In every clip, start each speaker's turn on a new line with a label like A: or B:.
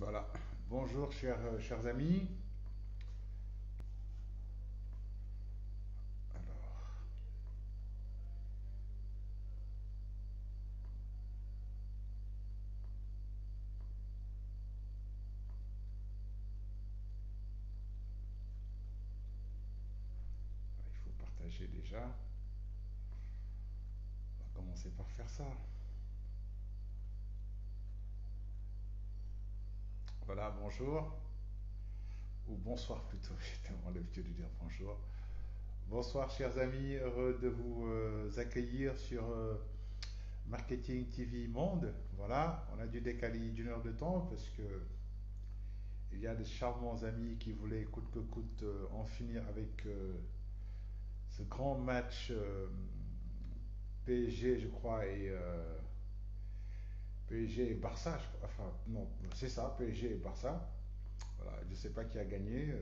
A: Voilà. Bonjour chers amis. Alors, il faut partager déjà. On va commencer par faire ça. Voilà, bonjour. Ou bonsoir plutôt, j'ai tellement l'habitude de dire bonjour. Bonsoir chers amis, heureux de vous accueillir sur Marketing TV Monde. Voilà, on a dû décaler d'une heure de temps parce que il y a des charmants amis qui voulaient coûte que coûte en finir avec ce grand match PSG, je crois, et PSG et Barça, enfin non, c'est ça, PSG et Barça. Voilà, je ne sais pas qui a gagné,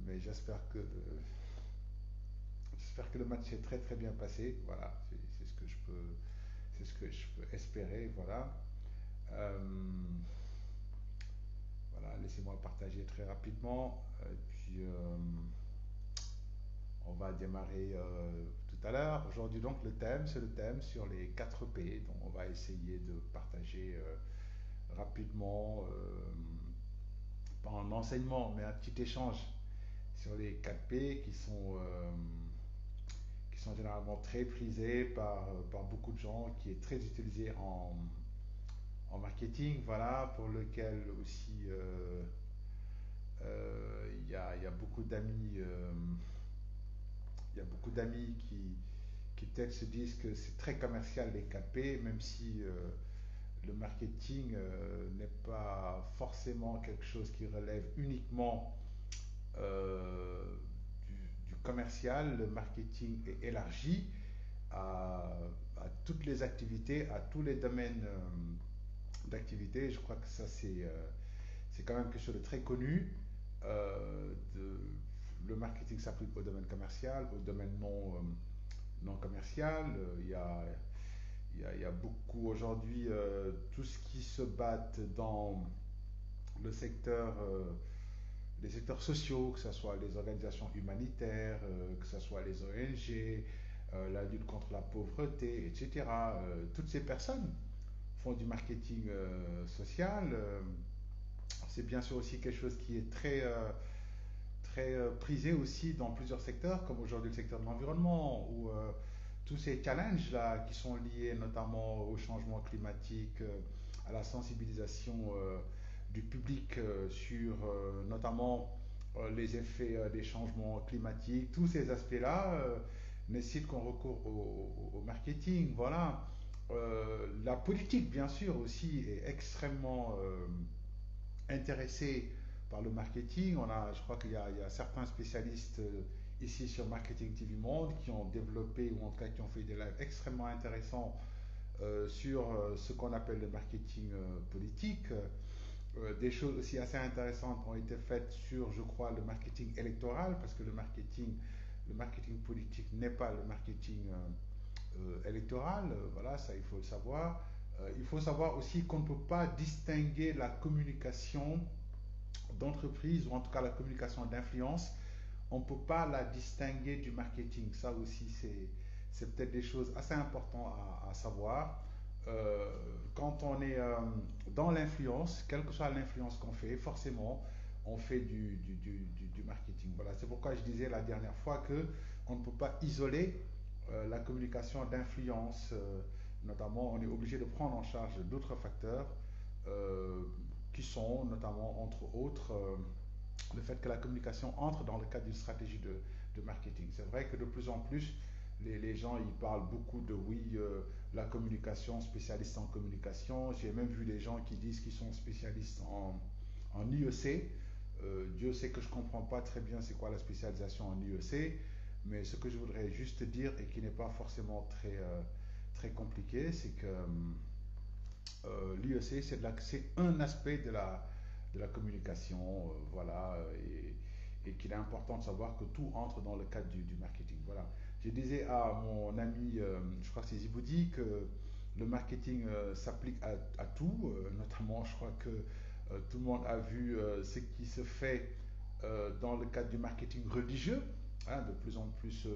A: mais j'espère que le match s'est très très bien passé. Voilà, c'est ce que je peux, c'est ce que je peux espérer. Voilà. Euh, voilà, laissez-moi partager très rapidement. Et puis on va démarrer tout à l'heure. Aujourd'hui donc le thème, c'est le thème sur les 4 P. Donc on va essayer de partager rapidement, pas un enseignement, mais un petit échange sur les 4 P qui sont généralement très prisés par beaucoup de gens, qui est très utilisé en marketing, voilà, pour lequel aussi il y a beaucoup d'amis. Il y a beaucoup d'amis qui peut-être se disent que c'est très commercial les 4P, même si le marketing n'est pas forcément quelque chose qui relève uniquement euh, du commercial. Le marketing est élargi à toutes les activités, à tous les domaines d'activité. Je crois que ça, c'est quand même quelque chose de très connu. Le marketing s'applique au domaine commercial, au domaine non commercial. Il y a beaucoup aujourd'hui, tout ce qui se bat dans le secteur, les secteurs sociaux, que ce soit les organisations humanitaires, que ce soit les ONG, la lutte contre la pauvreté, etc. Toutes ces personnes font du marketing social. C'est bien sûr aussi quelque chose qui est très prisé aussi dans plusieurs secteurs, comme aujourd'hui le secteur de l'environnement, où tous ces challenges-là qui sont liés notamment au changement climatique, à la sensibilisation du public sur notamment les effets des changements climatiques, tous ces aspects-là nécessitent qu'on recourt au marketing. Voilà. La politique, bien sûr, aussi est extrêmement intéressés par le marketing. Je crois qu'il y a certains spécialistes ici sur Marketing TV Monde qui ont développé ou en tout cas qui ont fait des lives extrêmement intéressants sur ce qu'on appelle le marketing politique. Des choses aussi assez intéressantes ont été faites sur, je crois, le marketing électoral, parce que le marketing politique n'est pas le marketing électoral. Voilà, ça il faut le savoir. Il faut savoir aussi qu'on ne peut pas distinguer la communication d'entreprise, ou en tout cas la communication d'influence, on ne peut pas la distinguer du marketing. Ça aussi, c'est peut-être des choses assez importantes à savoir. Euh, Quand on est dans l'influence, quelle que soit l'influence qu'on fait, forcément, on fait du marketing. Voilà, c'est pourquoi je disais la dernière fois que on ne peut pas isoler la communication d'influence. Notamment, on est obligé de prendre en charge d'autres facteurs euh, qui sont notamment, entre autres, le fait que la communication entre dans le cadre d'une stratégie de marketing. C'est vrai que de plus en plus, les gens ils parlent beaucoup de oui, la communication, spécialiste en communication. J'ai même vu des gens qui disent qu'ils sont spécialistes en IEC. Dieu sait que je ne comprends pas très bien c'est quoi la spécialisation en IEC, mais ce que je voudrais juste dire et qui n'est pas forcément très compliqué, c'est que l'IEC, c'est un aspect de la communication, voilà, et qu'il est important de savoir que tout entre dans le cadre du marketing. Voilà. Je disais à mon ami, je crois que c'est Ziboudi, que le marketing s'applique à tout, notamment je crois que tout le monde a vu ce qui se fait dans le cadre du marketing religieux. Hein, de plus en plus,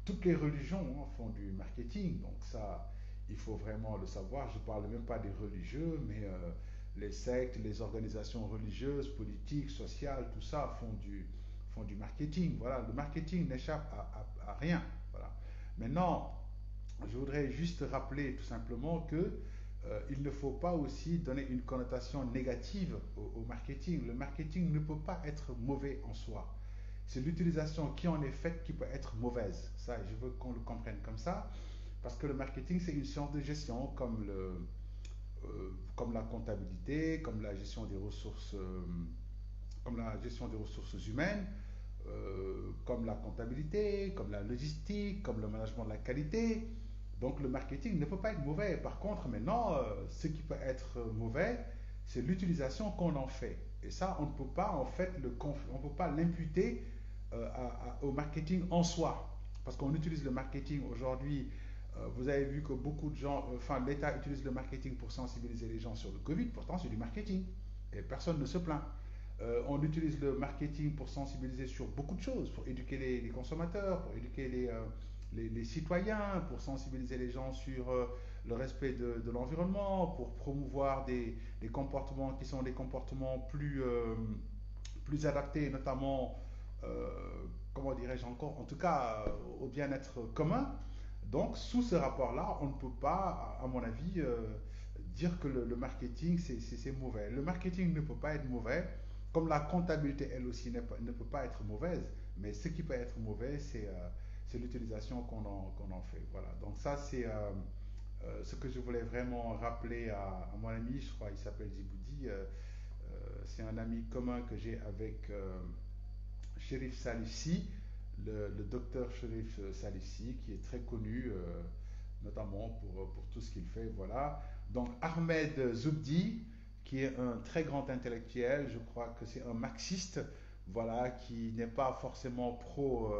A: toutes les religions font du marketing, donc ça, il faut vraiment le savoir. Je ne parle même pas des religieux, mais les sectes, les organisations religieuses, politiques, sociales, tout ça font du marketing. Voilà, le marketing n'échappe à rien. Voilà. Maintenant, je voudrais juste rappeler tout simplement que il ne faut pas aussi donner une connotation négative au marketing. Le marketing ne peut pas être mauvais en soi. C'est l'utilisation qui en est faite qui peut être mauvaise. Ça, je veux qu'on le comprenne comme ça, parce que le marketing, c'est une science de gestion comme la comptabilité, comme la gestion des ressources, comme la gestion des ressources humaines, comme la comptabilité, comme la logistique, comme le management de la qualité. Donc le marketing ne peut pas être mauvais. Par contre, maintenant, ce qui peut être mauvais, c'est l'utilisation qu'on en fait. Et ça, on ne peut pas en fait on peut pas l'imputer au marketing en soi. Parce qu'on utilise le marketing aujourd'hui. Vous avez vu que beaucoup de gens, enfin l'État utilise le marketing pour sensibiliser les gens sur le Covid. Pourtant, c'est du marketing. Et personne ne se plaint. On utilise le marketing pour sensibiliser sur beaucoup de choses, pour éduquer les consommateurs, pour éduquer les citoyens, pour sensibiliser les gens sur le respect de l'environnement, pour promouvoir des comportements qui sont des comportements plus adaptés, notamment, euh, comment dirais-je encore, en tout cas au bien-être commun. Donc, sous ce rapport-là, on ne peut pas, à mon avis, dire que le marketing, c'est mauvais. Le marketing ne peut pas être mauvais, comme la comptabilité, elle aussi, ne peut pas être mauvaise. Mais ce qui peut être mauvais, c'est l'utilisation qu'on en fait. Voilà. Donc, ça, c'est ce que je voulais vraiment rappeler à mon ami, je crois, il s'appelle Djiboudi. C'est un ami commun que j'ai avec Chérif Salissi, le docteur Chérif Salissi, qui est très connu, notamment pour tout ce qu'il fait. Voilà. Donc Ahmed Zoubdi, qui est un très grand intellectuel, je crois que c'est un marxiste, voilà, qui n'est pas forcément pro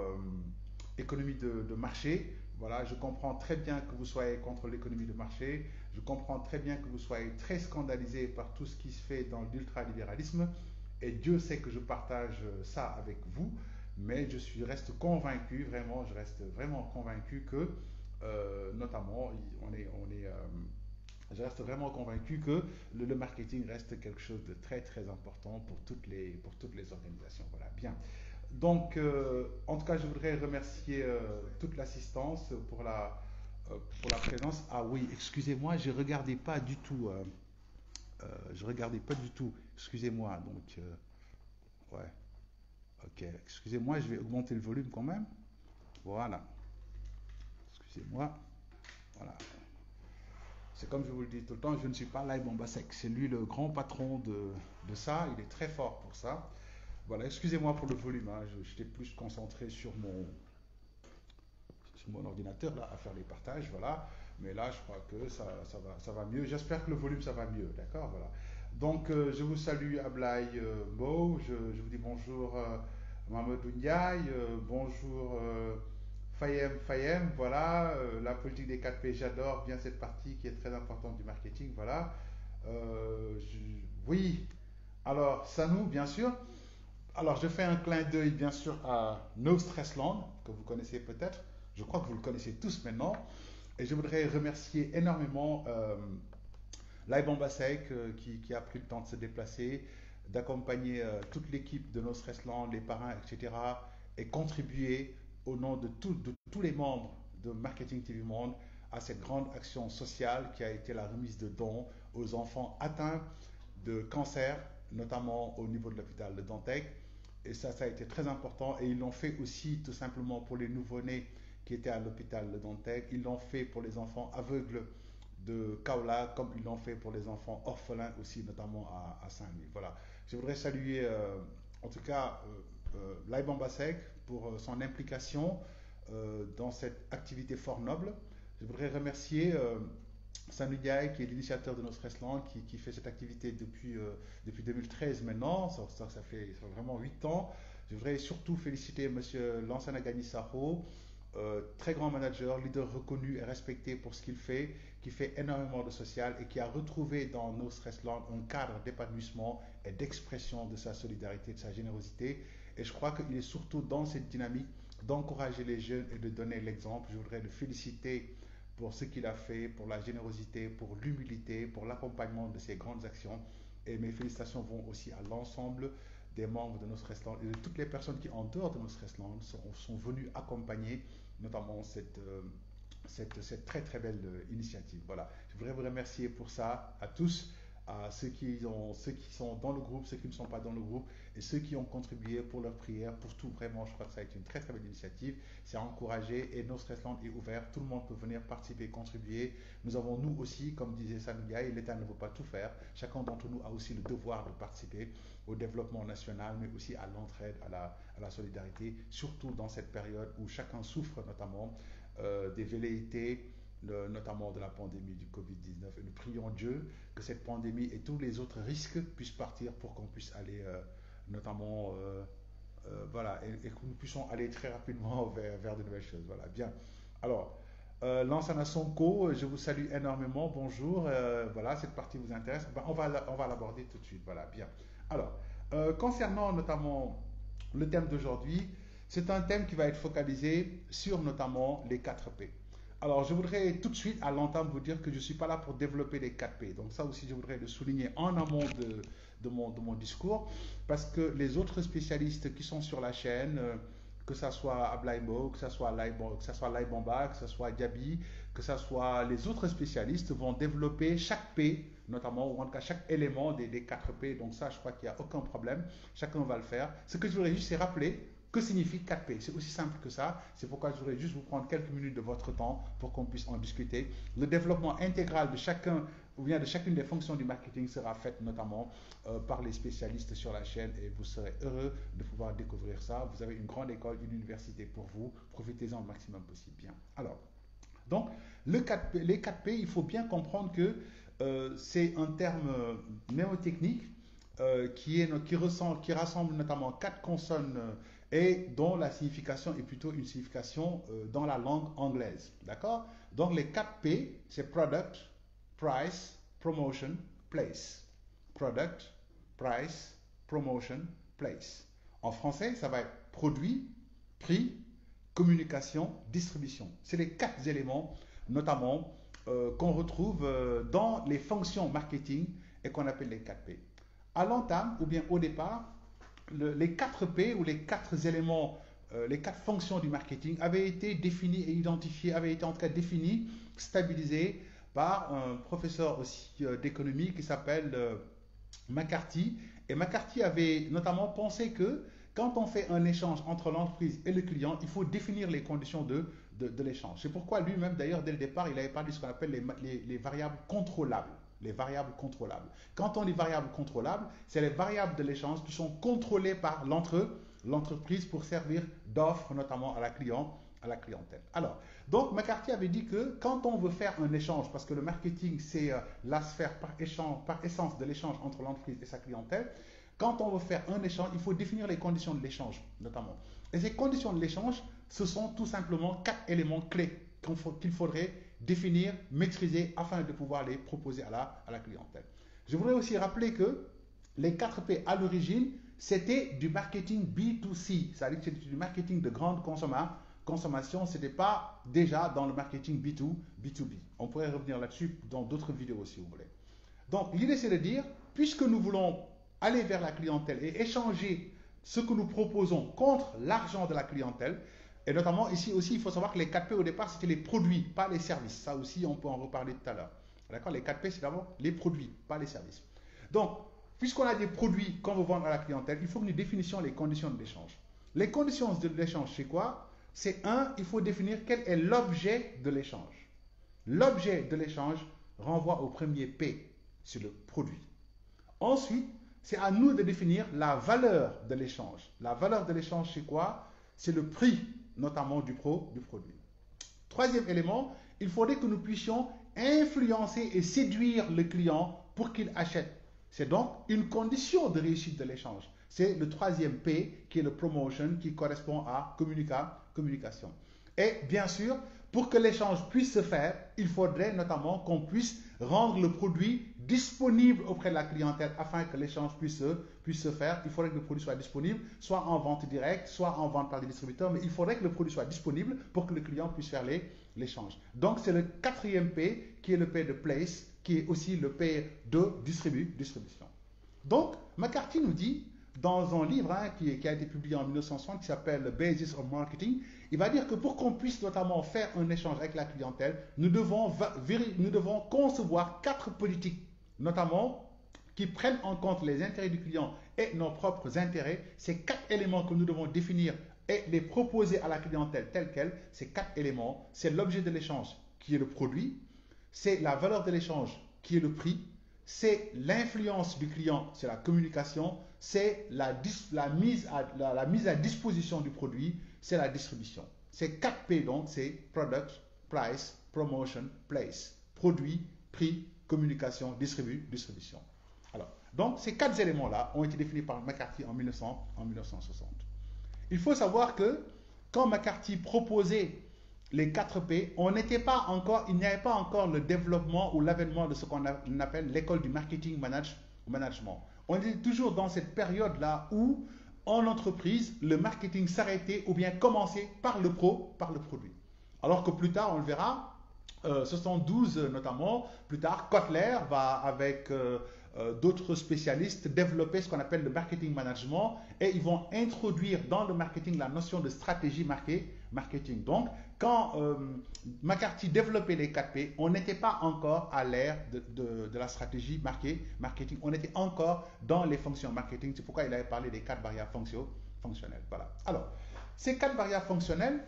A: économie de marché. Voilà, je comprends très bien que vous soyez contre l'économie de marché. Je comprends très bien que vous soyez très scandalisé par tout ce qui se fait dans l'ultralibéralisme. Et Dieu sait que je partage ça avec vous, mais reste convaincu, vraiment, je reste vraiment convaincu que, notamment, je reste vraiment convaincu que le marketing reste quelque chose de très très important pour toutes les organisations. Voilà, bien. Donc, en tout cas, je voudrais remercier toute l'assistance pour la présence. Ah oui, excusez-moi, je ne regardais pas du tout. Je regardais pas du tout. Excusez-moi. Donc, ouais. Ok. Excusez-moi, je vais augmenter le volume quand même. Voilà. Excusez-moi. Voilà. C'est comme je vous le dis tout le temps, je ne suis pas Lai Bombasek. C'est lui le grand patron de ça. Il est très fort pour ça. Voilà, excusez-moi pour le volume. Hein. J'étais plus concentré sur mon ordinateur là, à faire les partages. Voilà. Mais là, je crois que ça va mieux. J'espère que le volume, ça va mieux. D'accord. Voilà. Donc, je vous salue Ablaï Mbo. Je vous dis bonjour Mamadou Ndiaye. Bonjour Fayem Fayem. Voilà. La politique des 4 P, j'adore bien cette partie qui est très importante du marketing. Voilà. Oui. Alors, Sanou, bien sûr. Alors, je fais un clin d'œil, bien sûr, à No Stressland, que vous connaissez peut-être. Je crois que vous le connaissez tous maintenant. Et je voudrais remercier énormément Lai Bombasek qui a pris le temps de se déplacer, d'accompagner toute l'équipe de No Stressland, les parrains, etc. et contribuer au nom de tous les membres de Marketing TV Monde à cette grande action sociale qui a été la remise de dons aux enfants atteints de cancer, notamment au niveau de l'hôpital de Dantec. Et ça a été très important. Et ils l'ont fait aussi tout simplement pour les nouveau-nés qui étaient à l'hôpital de Dantec. Ils l'ont fait pour les enfants aveugles de Kaula, comme ils l'ont fait pour les enfants orphelins aussi, notamment à Saint-Louis. Voilà. Je voudrais saluer, en tout cas, Lai Bombasek pour son implication dans cette activité fort noble. Je voudrais remercier Sanu Diaye, qui est l'initiateur de notre Restland, qui fait cette activité depuis 2013 maintenant, ça fait vraiment 8 ans. Je voudrais surtout féliciter M. Lansana Gagnisaro, très grand manager, leader reconnu et respecté pour ce qu'il fait, qui fait énormément de social et qui a retrouvé dans No Stressland un cadre d'épanouissement et d'expression de sa solidarité, de sa générosité. Et je crois qu'il est surtout dans cette dynamique d'encourager les jeunes et de donner l'exemple. Je voudrais le féliciter pour ce qu'il a fait, pour la générosité, pour l'humilité, pour l'accompagnement de ses grandes actions. Et mes félicitations vont aussi à l'ensemble des membres de No Stressland et de toutes les personnes qui, en dehors de No Stressland, sont venues accompagner notamment cette très très belle initiative. Voilà, je voudrais vous remercier pour ça à tous, à ceux qui sont dans le groupe, ceux qui ne sont pas dans le groupe et ceux qui ont contribué pour leurs prières, pour tout. Vraiment, je crois que ça a été une très très belle initiative. C'est encouragé et No Stressland est ouvert. Tout le monde peut venir participer, contribuer. Nous avons nous aussi, comme disait Sanugai, l'État ne peut pas tout faire. Chacun d'entre nous a aussi le devoir de participer au développement national, mais aussi à l'entraide, à la solidarité, surtout dans cette période où chacun souffre notamment des velléités, notamment de la pandémie du Covid-19. Et nous prions Dieu que cette pandémie et tous les autres risques puissent partir pour qu'on puisse aller notamment voilà, et que nous puissions aller très rapidement vers de nouvelles choses. Voilà, bien. Alors, Lansana Sonko, je vous salue énormément. Bonjour. Voilà, cette partie vous intéresse. Ben, on va l'aborder tout de suite. Voilà, bien. Alors, concernant notamment le thème d'aujourd'hui, c'est un thème qui va être focalisé sur notamment les 4 P. Alors, je voudrais tout de suite, à l'entame, vous dire que je ne suis pas là pour développer les 4 P. Donc, ça aussi, je voudrais le souligner en amont de mon discours, parce que les autres spécialistes qui sont sur la chaîne, que ce soit Ablaïmo, que ce soit Laïbamba, que ce soit Diaby, que ce soit les autres spécialistes, vont développer chaque P, notamment, ou en tout cas chaque élément des 4 P. Donc, ça, je crois qu'il n'y a aucun problème. Chacun va le faire. Ce que je voudrais juste, c'est rappeler que signifie 4P. C'est aussi simple que ça. C'est pourquoi je voudrais juste vous prendre quelques minutes de votre temps pour qu'on puisse en discuter. Le développement intégral de chacun ou bien de chacune des fonctions du marketing sera fait notamment par les spécialistes sur la chaîne et vous serez heureux de pouvoir découvrir ça. Vous avez une grande école, une université pour vous. Profitez-en le maximum possible. Bien. Alors, donc, les 4P, il faut bien comprendre que c'est un terme mnémotechnique qui rassemble notamment 4 consonnes et dont la signification est plutôt une signification dans la langue anglaise. D'accord? Donc les 4 P, c'est Product, Price, Promotion, Place. Product, Price, Promotion, Place. En français, ça va être produit, prix, communication, distribution. C'est les 4 éléments, notamment, qu'on retrouve dans les fonctions marketing et qu'on appelle les 4 P. À l'entame, ou bien au départ, les 4 P ou les 4 éléments, les 4 fonctions du marketing avaient été définies et identifiées, avaient été en tout cas définies, stabilisées par un professeur aussi d'économie qui s'appelle McCarthy. Et McCarthy avait notamment pensé que quand on fait un échange entre l'entreprise et le client, il faut définir les conditions de l'échange. C'est pourquoi lui-même, d'ailleurs, dès le départ, il avait parlé de ce qu'on appelle les variables contrôlables. Les variables contrôlables. Quand on dit variables contrôlables, c'est les variables de l'échange qui sont contrôlées par l'entreprise pour servir d'offre notamment à la clientèle. Alors, donc McCarthy avait dit que quand on veut faire un échange, parce que le marketing c'est la sphère par essence de l'échange entre l'entreprise et sa clientèle, quand on veut faire un échange, il faut définir les conditions de l'échange notamment. Et ces conditions de l'échange, ce sont tout simplement 4 éléments clés qu'il faudrait définir, maîtriser afin de pouvoir les proposer à la clientèle. Je voudrais aussi rappeler que les 4 P à l'origine, c'était du marketing B2C, c'est-à-dire que c'était du marketing de grande consommation, ce n'était pas déjà dans le marketing B2B. On pourrait revenir là-dessus dans d'autres vidéos si vous voulez. Donc l'idée c'est de dire, puisque nous voulons aller vers la clientèle et échanger ce que nous proposons contre l'argent de la clientèle, et notamment ici aussi, il faut savoir que les 4P au départ, c'était les produits, pas les services. Ça aussi, on peut en reparler tout à l'heure. D'accord? Les 4P, c'est d'abord les produits, pas les services. Donc, puisqu'on a des produits qu'on veut vendre à la clientèle, il faut que nous définissions les conditions de l'échange. Les conditions de l'échange, c'est quoi? C'est il faut définir quel est l'objet de l'échange. L'objet de l'échange renvoie au premier P, c'est le produit. Ensuite, c'est à nous de définir la valeur de l'échange. La valeur de l'échange, c'est quoi? C'est le prix, notamment du produit. Troisième élément, il faudrait que nous puissions influencer et séduire le client pour qu'il achète. C'est donc une condition de réussite de l'échange. C'est le troisième P qui est le promotion qui correspond à communication. Et bien sûr, pour que l'échange puisse se faire, il faudrait notamment qu'on puisse rendre le produit disponible auprès de la clientèle afin que l'échange puisse se faire. Il faudrait que le produit soit disponible, soit en vente directe, soit en vente par des distributeurs, mais il faudrait que le produit soit disponible pour que le client puisse faire l'échange. Donc c'est le quatrième P qui est le P de place, qui est aussi le P de distribution. Donc McCarthy nous dit, dans un livre qui a été publié en 1960 qui s'appelle The Basis of Marketing, il va dire que pour qu'on puisse notamment faire un échange avec la clientèle, nous devons concevoir 4 politiques, notamment qui prennent en compte les intérêts du client et nos propres intérêts. Ces 4 éléments que nous devons définir et les proposer à la clientèle tels quels, ces 4 éléments, c'est l'objet de l'échange qui est le produit, c'est la valeur de l'échange qui est le prix, c'est l'influence du client, c'est la communication, c'est la mise à disposition du produit, c'est la distribution. Ces 4 P donc, c'est Product, Price, Promotion, Place. Produit, prix, communication, distribution. Alors, donc ces 4 éléments-là ont été définis par McCarthy en 1960. Il faut savoir que quand McCarthy proposait les 4 P, il n'y avait pas encore le développement ou l'avènement de ce qu'on appelle l'école du marketing management. On est toujours dans cette période-là où, en entreprise, le marketing s'arrêtait ou bien commençait par le produit. Alors que plus tard, on le verra, 72 notamment, plus tard, Kotler va avec d'autres spécialistes développer ce qu'on appelle le marketing management et ils vont introduire dans le marketing la notion de stratégie marketing. Donc, quand McCarthy développait les 4 P, on n'était pas encore à l'ère de la stratégie marketing, on était encore dans les fonctions marketing. C'est pourquoi il avait parlé des 4 variables fonctionnelles. Voilà. Alors, ces 4 variables fonctionnelles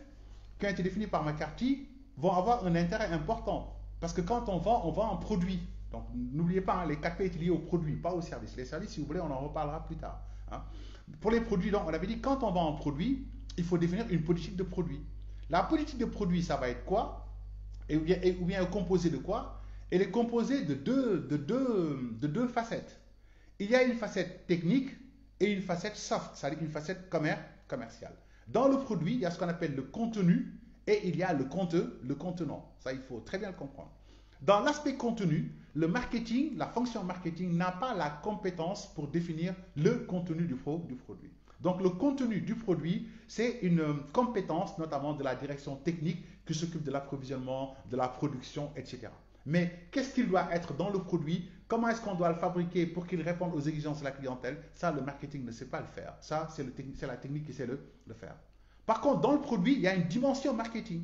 A: qui ont été définies par McCarthy vont avoir un intérêt important parce que quand on vend un produit. Donc, n'oubliez pas, les 4 P étaient liés aux produits, pas aux services. Les services, si vous voulez, on en reparlera plus tard. Pour les produits, donc, on avait dit, quand on vend un produit, il faut définir une politique de produit. La politique de produit, ça va être quoi? Ou bien composé de quoi? Elle est composée de deux facettes. Il y a une facette technique et une facette soft, c'est-à-dire une facette commerciale. Dans le produit, il y a ce qu'on appelle le contenu et il y a le contenant. Ça, il faut très bien le comprendre. Dans l'aspect contenu, le marketing, la fonction marketing n'a pas la compétence pour définir le contenu du produit. Donc le contenu du produit, c'est une compétence notamment de la direction technique qui s'occupe de l'approvisionnement, de la production, etc. Mais qu'est-ce qu'il doit être dans le produit? Comment est-ce qu'on doit le fabriquer pour qu'il réponde aux exigences de la clientèle? Ça, le marketing ne sait pas le faire. Ça, c'est la technique qui sait le faire. Par contre, dans le produit, il y a une dimension marketing.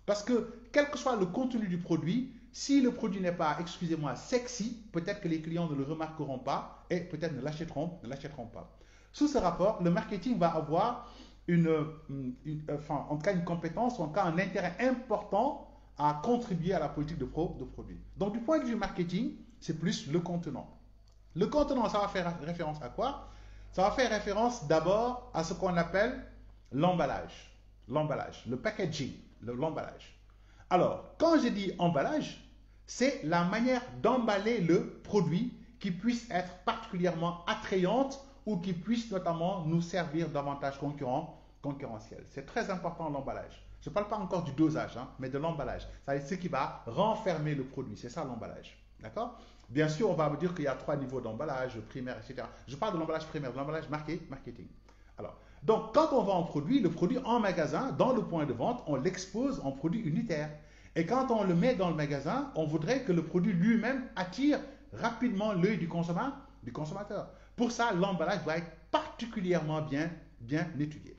A: Parce que quel que soit le contenu du produit, si le produit n'est pas, excusez-moi, sexy, peut-être que les clients ne le remarqueront pas et peut-être ne l'achèteront pas. Sous ce rapport, le marketing va avoir en tout cas une compétence ou en tout cas un intérêt important à contribuer à la politique de produit. Donc du point de vue marketing, c'est plus le contenant. Le contenant, ça va faire référence à quoi? Ça va faire référence d'abord à ce qu'on appelle l'emballage, le packaging, l'emballage. Alors, quand je dis emballage, c'est la manière d'emballer le produit qui puisse être particulièrement attrayante ou qui puisse notamment nous servir d'avantage concurrentiel. C'est très important l'emballage. Je ne parle pas encore du dosage, mais de l'emballage. C'est ce qui va renfermer le produit. C'est ça l'emballage. D'accord? Bien sûr, on va me dire qu'il y a 3 niveaux d'emballage, primaire, etc. Je parle de l'emballage primaire, de l'emballage marketing. Alors, donc, quand on vend un produit, le produit en magasin, dans le point de vente, on l'expose en produit unitaire. Et quand on le met dans le magasin, on voudrait que le produit lui-même attire rapidement l'œil du consommateur. Pour ça, l'emballage doit être particulièrement bien étudié.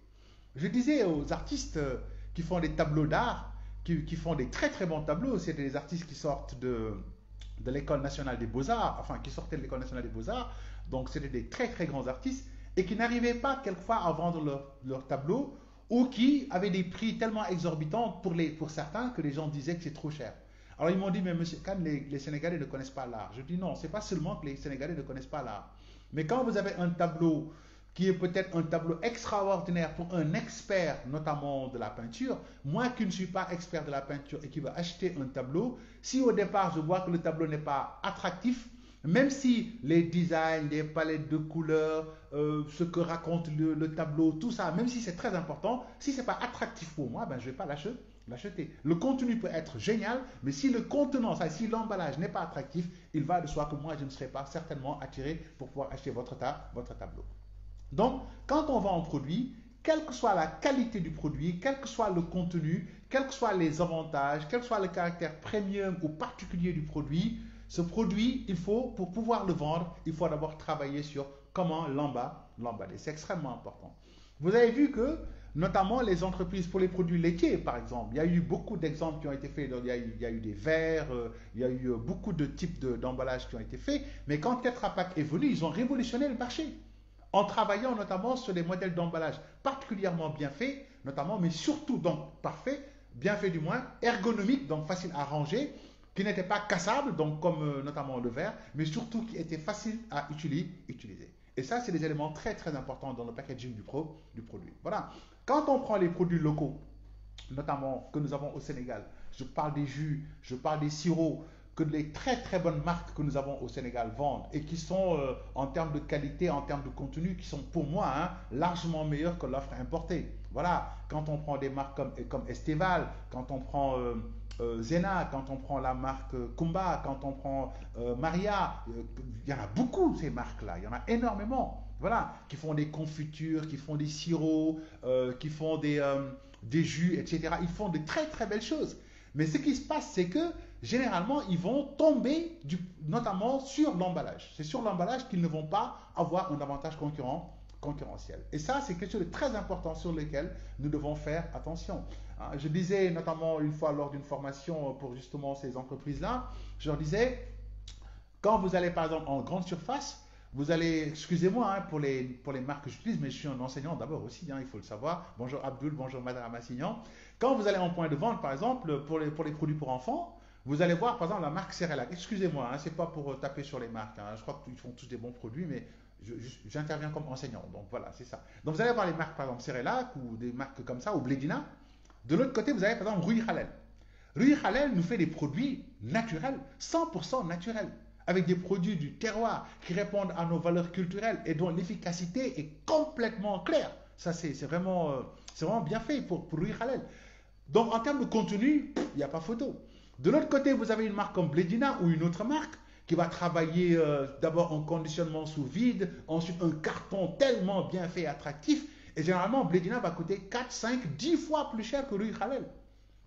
A: Je disais aux artistes qui font des tableaux d'art, qui font des très très bons tableaux, c'est des artistes qui sortent de l'école nationale des beaux-arts, enfin qui sortaient de l'école nationale des beaux-arts, donc c'était des très très grands artistes, et qui n'arrivaient pas quelquefois à vendre leurs tableaux, ou qui avaient des prix tellement exorbitants pour certains que les gens disaient que c'est trop cher. Alors ils m'ont dit, mais monsieur Khan, les Sénégalais ne connaissent pas l'art. Je dis non, c'est pas seulement que les Sénégalais ne connaissent pas l'art. Mais quand vous avez un tableau qui est peut-être un tableau extraordinaire pour un expert, notamment de la peinture, moi qui ne suis pas expert de la peinture et qui veux acheter un tableau, si au départ je vois que le tableau n'est pas attractif, Même si les designs, les palettes de couleurs, ce que raconte le tableau, tout ça, même si c'est très important, si ce n'est pas attractif pour moi, ben, je ne vais pas l'acheter. Le contenu peut être génial, mais si le contenant, ça, si l'emballage n'est pas attractif, il va de soi que moi, je ne serai pas certainement attiré pour pouvoir acheter votre tableau. Donc, quand on vend un produit, quelle que soit la qualité du produit, quel que soit le contenu, quels que soient les avantages, quel que soit le caractère premium ou particulier du produit, ce produit, il faut, pour pouvoir le vendre, il faut d'abord travailler sur comment l'emballer. C'est extrêmement important. Vous avez vu que, notamment les entreprises pour les produits laitiers, par exemple, il y a eu beaucoup d'exemples qui ont été faits. Il y a eu des verres, il y a eu beaucoup de types d'emballages qui ont été faits. Mais quand Tetra Pak est venu, ils ont révolutionné le marché en travaillant notamment sur des modèles d'emballage particulièrement bien faits, notamment, mais surtout donc parfaits, bien faits du moins, ergonomiques, donc faciles à ranger, qui n'étaient pas cassables, donc comme notamment le verre, mais surtout qui étaient faciles à utiliser. Et ça, c'est des éléments très très importants dans le packaging du produit. Voilà. Quand on prend les produits locaux, notamment que nous avons au Sénégal, je parle des jus, je parle des sirops, que les très très bonnes marques que nous avons au Sénégal vendent et qui sont en termes de qualité, en termes de contenu, qui sont pour moi largement meilleures que l'offre importée. Voilà, quand on prend des marques comme Esteval, quand on prend Zena, quand on prend la marque Kumba, quand on prend Maria, il y en a beaucoup ces marques-là, il y en a énormément. Voilà, qui font des confitures, qui font des sirops, qui font des jus, etc. Ils font de très très belles choses. Mais ce qui se passe, c'est que généralement, ils vont tomber notamment sur l'emballage. C'est sur l'emballage qu'ils ne vont pas avoir un avantage concurrentiel. Et ça, c'est quelque chose de très important sur lequel nous devons faire attention. Je disais notamment une fois lors d'une formation pour justement ces entreprises-là, je leur disais, quand vous allez par exemple en grande surface, vous allez, excusez-moi pour les marques que j'utilise, mais je suis un enseignant d'abord aussi, il faut le savoir. Bonjour Abdul, bonjour Madame Massignan. Quand vous allez en point de vente, par exemple, pour les produits pour enfants, vous allez voir par exemple la marque Cerelac. Excusez-moi, c'est pas pour taper sur les marques. Je crois qu'ils font tous des bons produits, mais j'interviens comme enseignant. Donc voilà, c'est ça. Donc vous allez voir les marques par exemple Cerelac ou des marques comme ça, ou Blédina. De l'autre côté, vous avez par exemple Rui Halal. Rui Halal nous fait des produits naturels, 100% naturels, avec des produits du terroir qui répondent à nos valeurs culturelles et dont l'efficacité est complètement claire. Ça, c'est vraiment bien fait pour Rui Halal. Donc, en termes de contenu, il n'y a pas photo. De l'autre côté, vous avez une marque comme Blédina ou une autre marque qui va travailler d'abord en conditionnement sous vide, ensuite un carton tellement bien fait et attractif. Et généralement, Blédina va coûter 4, 5, 10 fois plus cher que Rui Halal.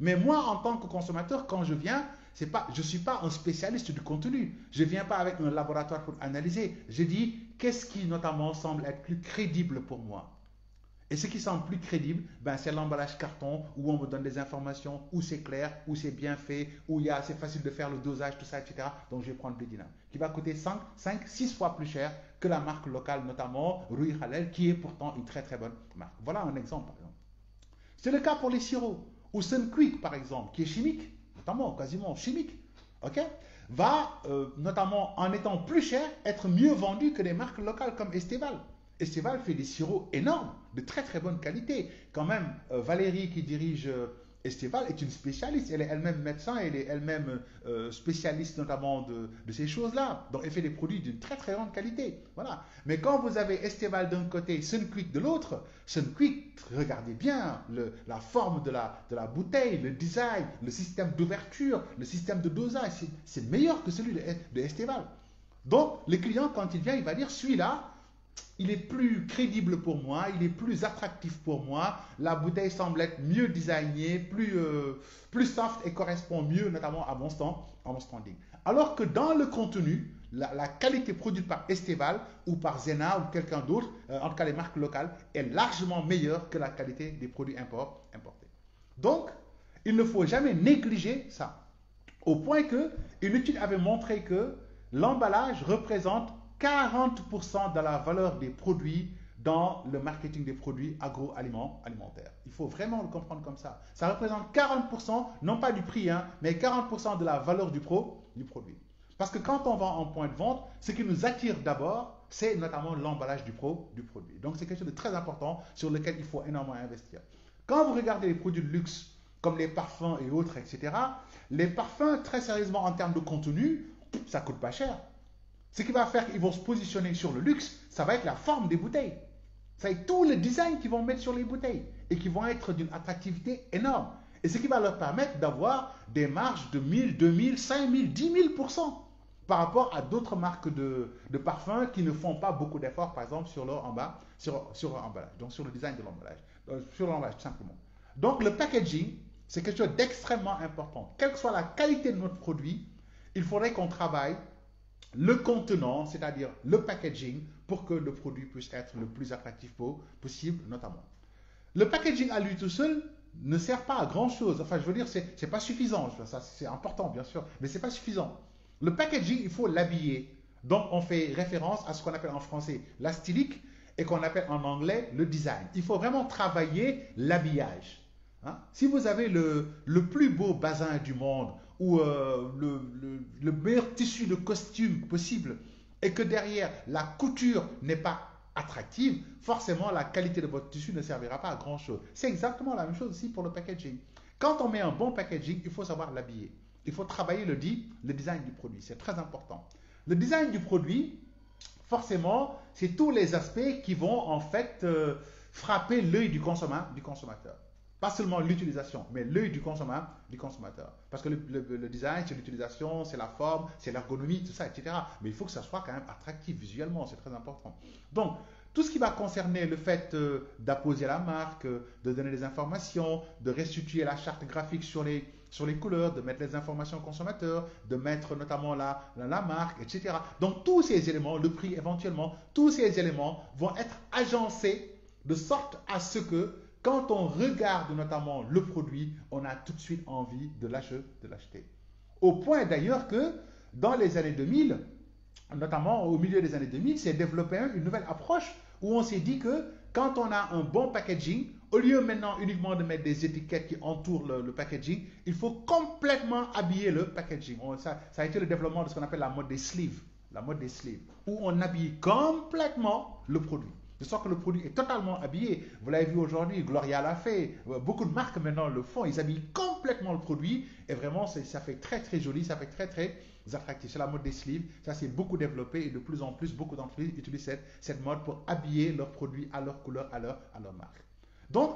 A: Mais moi, en tant que consommateur, quand je viens, je ne suis pas un spécialiste du contenu. Je ne viens pas avec un laboratoire pour analyser. Je dis, qu'est-ce qui notamment semble être plus crédible pour moi? Et ce qui semble plus crédible, c'est l'emballage carton où on me donne des informations, où c'est clair, où c'est bien fait, où c'est facile de faire le dosage, tout ça, etc. Donc je vais prendre Blédina, qui va coûter 5, 6 fois plus cher que la marque locale, notamment Rui Halal, qui est pourtant une très très bonne marque. Voilà un exemple, par exemple. C'est le cas pour les sirops. Ou Sunquick, par exemple, qui est chimique, notamment quasiment chimique, ok, va, notamment en étant plus cher, être mieux vendu que des marques locales comme Esteval. Esteval fait des sirops énormes, de très très bonne qualité. Quand même, Valérie qui dirige Esteval est une spécialiste. Elle est elle-même médecin, elle est elle-même spécialiste notamment de ces choses-là. Donc elle fait des produits d'une très très grande qualité. Voilà. Mais quand vous avez Esteval d'un côté, Sunquick de l'autre, Sunquick, regardez bien la forme de la bouteille, le design, le système d'ouverture, le système de dosage, c'est meilleur que celui de Esteval. Donc le client, quand il vient, il va dire celui-là, il est plus crédible pour moi, il est plus attractif pour moi, la bouteille semble être mieux designée, plus soft et correspond mieux notamment à mon standing. Alors que dans le contenu, la qualité produite par Esteval ou par Zena ou quelqu'un d'autre, en tout cas les marques locales, est largement meilleure que la qualité des produits importés. Donc, il ne faut jamais négliger ça. Au point qu'une étude avait montré que l'emballage représente 40% de la valeur des produits dans le marketing des produits agroalimentaires. Il faut vraiment le comprendre comme ça. Ça représente 40%, non pas du prix, mais 40% de la valeur du produit. Parce que quand on va en point de vente, ce qui nous attire d'abord, c'est notamment l'emballage du produit. Donc c'est quelque chose de très important sur lequel il faut énormément investir. Quand vous regardez les produits de luxe, comme les parfums et autres, etc., les parfums, très sérieusement en termes de contenu, ça ne coûte pas cher. Ce qui va faire qu'ils vont se positionner sur le luxe, ça va être la forme des bouteilles. Ça va être tout le design qu'ils vont mettre sur les bouteilles et qui vont être d'une attractivité énorme. Et ce qui va leur permettre d'avoir des marges de 1000, 2000, 5000, 10 000% par rapport à d'autres marques de parfums qui ne font pas beaucoup d'efforts, par exemple, sur leur sur leur emballage, donc sur le design de l'emballage, sur l'emballage tout simplement. Donc le packaging, c'est quelque chose d'extrêmement important. Quelle que soit la qualité de notre produit, il faudrait qu'on travaille le contenant, c'est-à-dire le packaging, pour que le produit puisse être le plus attractif possible, notamment. Le packaging à lui tout seul ne sert pas à grand-chose. Enfin, je veux dire, c'est pas suffisant. Ça, c'est important, bien sûr, mais c'est pas suffisant. Le packaging, il faut l'habiller. Donc, on fait référence à ce qu'on appelle en français la stylique et qu'on appelle en anglais le design. Il faut vraiment travailler l'habillage. Hein? Si vous avez le plus beau bazin du monde ou le meilleur tissu de costume possible et que derrière la couture n'est pas attractive, forcément la qualité de votre tissu ne servira pas à grand chose. C'est exactement la même chose aussi pour le packaging. Quand on met un bon packaging, il faut savoir l'habiller. Il faut travailler le design du produit. C'est très important. Le design du produit, forcément, c'est tous les aspects qui vont en fait frapper l'œil du consommateur. Pas seulement l'utilisation, mais l'œil du consommateur. Parce que le design, c'est l'utilisation, c'est la forme, c'est l'ergonomie, tout ça, etc. Mais il faut que ça soit quand même attractif visuellement, c'est très important. Donc, tout ce qui va concerner le fait d'apposer la marque, de donner des informations, de restituer la charte graphique sur les couleurs, de mettre les informations aux consommateurs, de mettre notamment la marque, etc. Donc, tous ces éléments, le prix éventuellement, tous ces éléments vont être agencés de sorte à ce que quand on regarde notamment le produit, on a tout de suite envie de l'acheter. Au point d'ailleurs que dans les années 2000, notamment au milieu des années 2000, s'est développée une nouvelle approche où on s'est dit que quand on a un bon packaging, au lieu maintenant uniquement de mettre des étiquettes qui entourent le packaging, il faut complètement habiller le packaging. Ça a été le développement de ce qu'on appelle la mode des sleeves, où on habille complètement le produit. De sorte que le produit est totalement habillé. Vous l'avez vu aujourd'hui, Gloria l'a fait. Beaucoup de marques maintenant le font. Ils habillent complètement le produit. Et vraiment, ça fait très très joli, ça fait très très attractif. C'est la mode des sleeves. Ça s'est beaucoup développé et de plus en plus, beaucoup d'entreprises utilisent cette mode pour habiller leurs produits à leur couleur, à leur marque. Donc,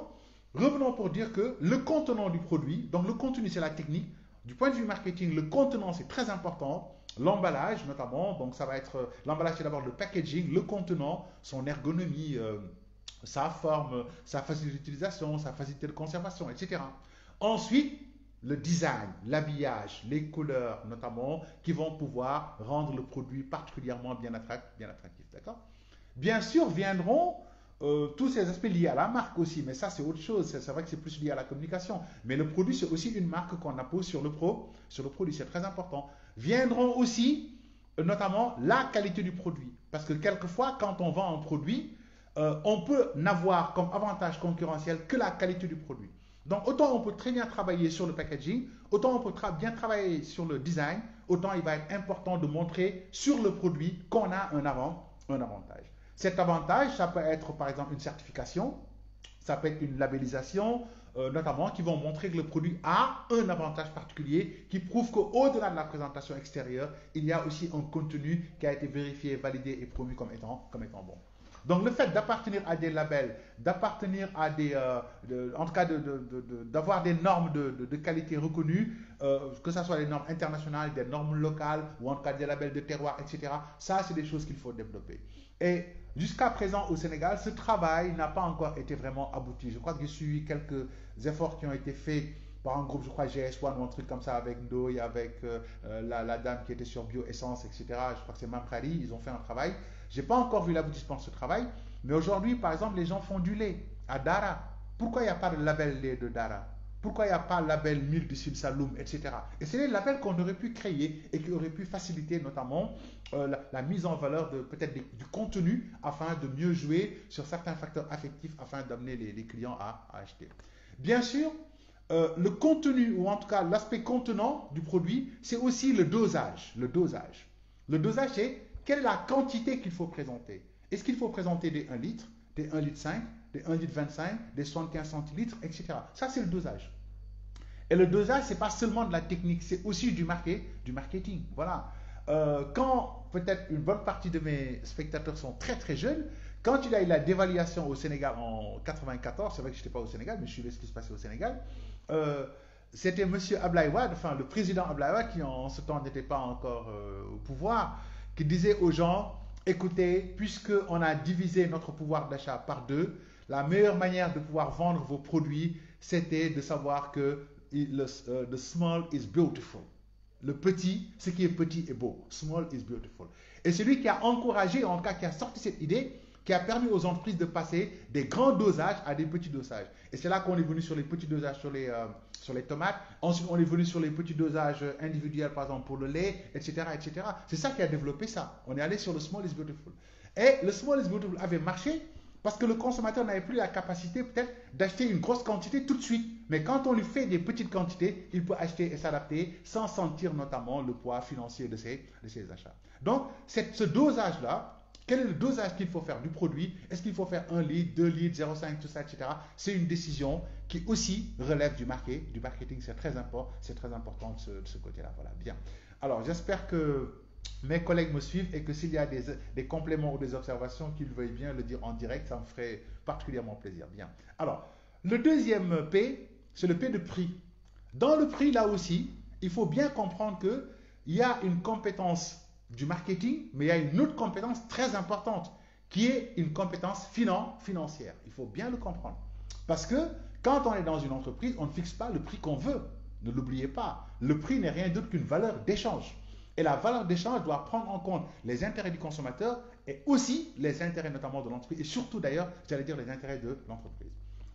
A: revenons pour dire que le contenant du produit, donc le contenu c'est la technique. Du point de vue marketing, le contenant c'est très important. L'emballage notamment, donc ça va être, l'emballage c'est d'abord le packaging, le contenant, son ergonomie, sa forme, sa facilité d'utilisation, sa facilité de conservation, etc. Ensuite, le design, l'habillage, les couleurs notamment, qui vont pouvoir rendre le produit particulièrement bien attractif. D'accord? Bien sûr, viendront tous ces aspects liés à la marque aussi, mais ça c'est autre chose, c'est vrai que c'est plus lié à la communication. Mais le produit c'est aussi une marque qu'on appose sur le produit, c'est très important. Viendront aussi notamment la qualité du produit. Parce que quelquefois, quand on vend un produit, on peut n'avoir comme avantage concurrentiel que la qualité du produit. Donc autant on peut très bien travailler sur le packaging, autant on peut bien travailler sur le design, autant il va être important de montrer sur le produit qu'on a un avantage. Cet avantage, ça peut être par exemple une certification, ça peut être une labellisation, notamment qui vont montrer que le produit a un avantage particulier qui prouve qu'au-delà de la présentation extérieure, il y a aussi un contenu qui a été vérifié, validé et promu comme étant bon. Donc le fait d'appartenir à des labels, d'appartenir à des, en tout cas d'avoir des normes de qualité reconnues, que ce soit des normes internationales, des normes locales ou en tout cas des labels de terroir, etc. Ça, c'est des choses qu'il faut développer. Et jusqu'à présent au Sénégal, ce travail n'a pas encore été vraiment abouti. Je crois que j'ai suivi quelques efforts qui ont été faits par un groupe, je crois GS1 ou un truc comme ça avec Ndoye, avec la dame qui était sur Bioessence, etc. Je crois que c'est Mamkhari, ils ont fait un travail. Je n'ai pas encore vu l'aboutissement de ce travail, mais aujourd'hui, par exemple, les gens font du lait à Dara. Pourquoi il n'y a pas de label lait de Dara? Pourquoi il n'y a pas le label Mil du Sud Saloum, etc. Et c'est des labels qu'on aurait pu créer et qui auraient pu faciliter notamment la mise en valeur de peut-être du contenu afin de mieux jouer sur certains facteurs affectifs afin d'amener les clients à acheter. Bien sûr, le contenu, ou en tout cas l'aspect contenant du produit, c'est aussi le dosage. Le dosage, c'est quelle est la quantité qu'il faut présenter. Est-ce qu'il faut présenter des 1 litre, des 1,5 litre, des 1,25 litre, des 75 centilitres, etc. Ça, c'est le dosage. Et le dosage, ce n'est pas seulement de la technique, c'est aussi du marketing. Voilà. Quand peut-être une bonne partie de mes spectateurs sont très très jeunes. Quand il y a eu la dévaluation au Sénégal en 94, c'est vrai que je n'étais pas au Sénégal, mais je suis ce qui se passait au Sénégal. euh, C'était M. Abdoulaye Wade, enfin le président Abdoulaye Wade, qui en ce temps n'était pas encore au pouvoir, qui disait aux gens, écoutez, puisqu'on a divisé notre pouvoir d'achat par deux, la meilleure manière de pouvoir vendre vos produits, c'était de savoir que the small is beautiful. Le petit, ce qui est petit est beau. Small is beautiful. Et celui qui a encouragé, en tout cas qui a sorti cette idée, qui a permis aux entreprises de passer des grands dosages à des petits dosages. Et c'est là qu'on est venu sur les petits dosages sur les tomates. Ensuite, on est venu sur les petits dosages individuels, par exemple, pour le lait, etc., etc. C'est ça qui a développé ça. On est allé sur le small is beautiful. Et le small is beautiful avait marché parce que le consommateur n'avait plus la capacité peut-être d'acheter une grosse quantité tout de suite. Mais quand on lui fait des petites quantités, il peut acheter et s'adapter sans sentir notamment le poids financier de ses achats. Donc, ce dosage-là, quel est le dosage qu'il faut faire du produit? Est-ce qu'il faut faire 1 litre, 2 litres, 0,5, tout ça, etc. C'est une décision qui aussi relève du marketing. C'est très important de ce côté-là. Voilà, bien. Alors, j'espère que mes collègues me suivent et que s'il y a des compléments ou des observations, qu'ils veuillent bien le dire en direct, ça me ferait particulièrement plaisir. Bien. Alors, le deuxième P, c'est le P de prix. Dans le prix, là aussi, il faut bien comprendre qu'il y a une compétence du marketing, mais il y a une autre compétence très importante, qui est une compétence financière. Il faut bien le comprendre. Parce que quand on est dans une entreprise, on ne fixe pas le prix qu'on veut. Ne l'oubliez pas. Le prix n'est rien d'autre qu'une valeur d'échange. Et la valeur d'échange doit prendre en compte les intérêts du consommateur et aussi les intérêts notamment de l'entreprise et surtout d'ailleurs, j'allais dire les intérêts de l'entreprise.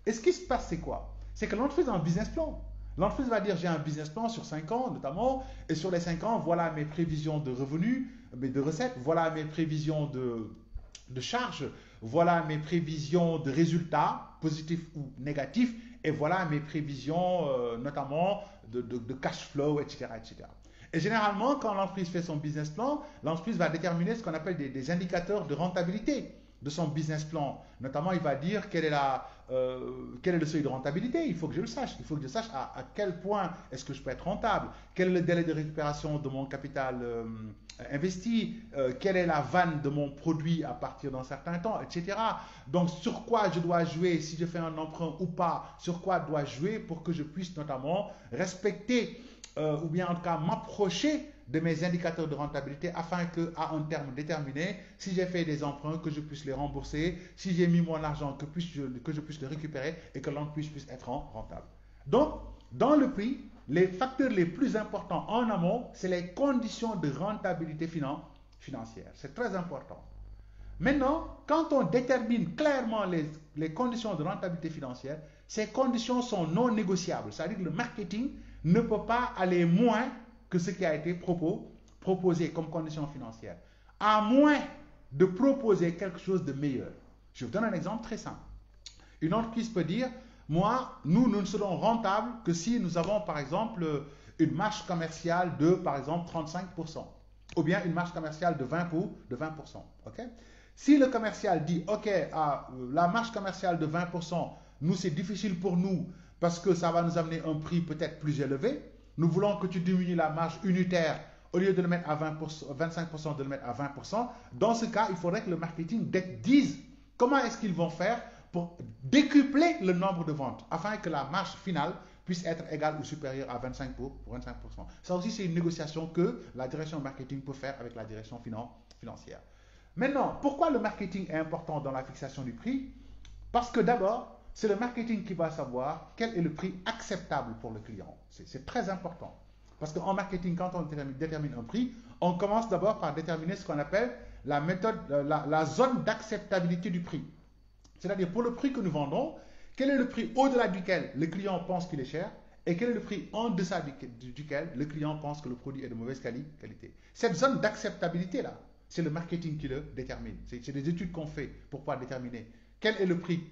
A: Et ce qui se passe, c'est quoi? C'est que l'entreprise a un business plan. L'entreprise va dire j'ai un business plan sur 5 ans notamment et sur les 5 ans, voilà mes prévisions de revenus, de recettes, voilà mes prévisions de charges, voilà mes prévisions de résultats positifs ou négatifs et voilà mes prévisions notamment de cash flow, etc., etc. Et généralement, quand l'entreprise fait son business plan, l'entreprise va déterminer ce qu'on appelle des indicateurs de rentabilité de son business plan. Notamment, il va dire quel est le seuil de rentabilité. Il faut que je le sache. Il faut que je sache à quel point est-ce que je peux être rentable. Quel est le délai de récupération de mon capital investi. Quelle est la vanne de mon produit à partir d'un certain temps, etc. Donc, sur quoi je dois jouer si je fais un emprunt ou pas. Sur quoi je dois jouer pour que je puisse notamment respecter ou bien en tout cas m'approcher de mes indicateurs de rentabilité afin qu'à un terme déterminé, si j'ai fait des emprunts, que je puisse les rembourser, si j'ai mis mon argent, que je puisse le récupérer et que l'entreprise puisse être rentable. Donc, dans le prix, les facteurs les plus importants en amont, c'est les conditions de rentabilité financière. C'est très important. Maintenant, quand on détermine clairement les conditions de rentabilité financière, ces conditions sont non négociables. C'est-à-dire que le marketing ne peut pas aller moins que ce qui a été proposé comme condition financière, à moins de proposer quelque chose de meilleur. Je vous donne un exemple très simple. Une entreprise peut dire, nous ne serons rentables que si nous avons par exemple une marge commerciale de par exemple 35%, ou bien une marge commerciale de 20%. Okay? Si le commercial dit, ok, la marge commerciale de 20%, nous c'est difficile pour nous parce que ça va nous amener un prix peut-être plus élevé, nous voulons que tu diminues la marge unitaire, au lieu de le mettre à 25%, de le mettre à 20%. Dans ce cas, il faudrait que le marketing dise comment est-ce qu'ils vont faire pour décupler le nombre de ventes, afin que la marge finale puisse être égale ou supérieure à 25%. Ça aussi, c'est une négociation que la direction marketing peut faire avec la direction financière. Maintenant, pourquoi le marketing est important dans la fixation du prix? Parce que d'abord, c'est le marketing qui va savoir quel est le prix acceptable pour le client. C'est très important. Parce qu'en marketing, quand on détermine un prix, on commence d'abord par déterminer ce qu'on appelle la zone d'acceptabilité du prix. C'est-à-dire, pour le prix que nous vendons, quel est le prix au-delà duquel le client pense qu'il est cher et quel est le prix en deçà duquel le client pense que le produit est de mauvaise qualité. Cette zone d'acceptabilité-là, c'est le marketing qui le détermine. C'est des études qu'on fait pour pouvoir déterminer quel est le prix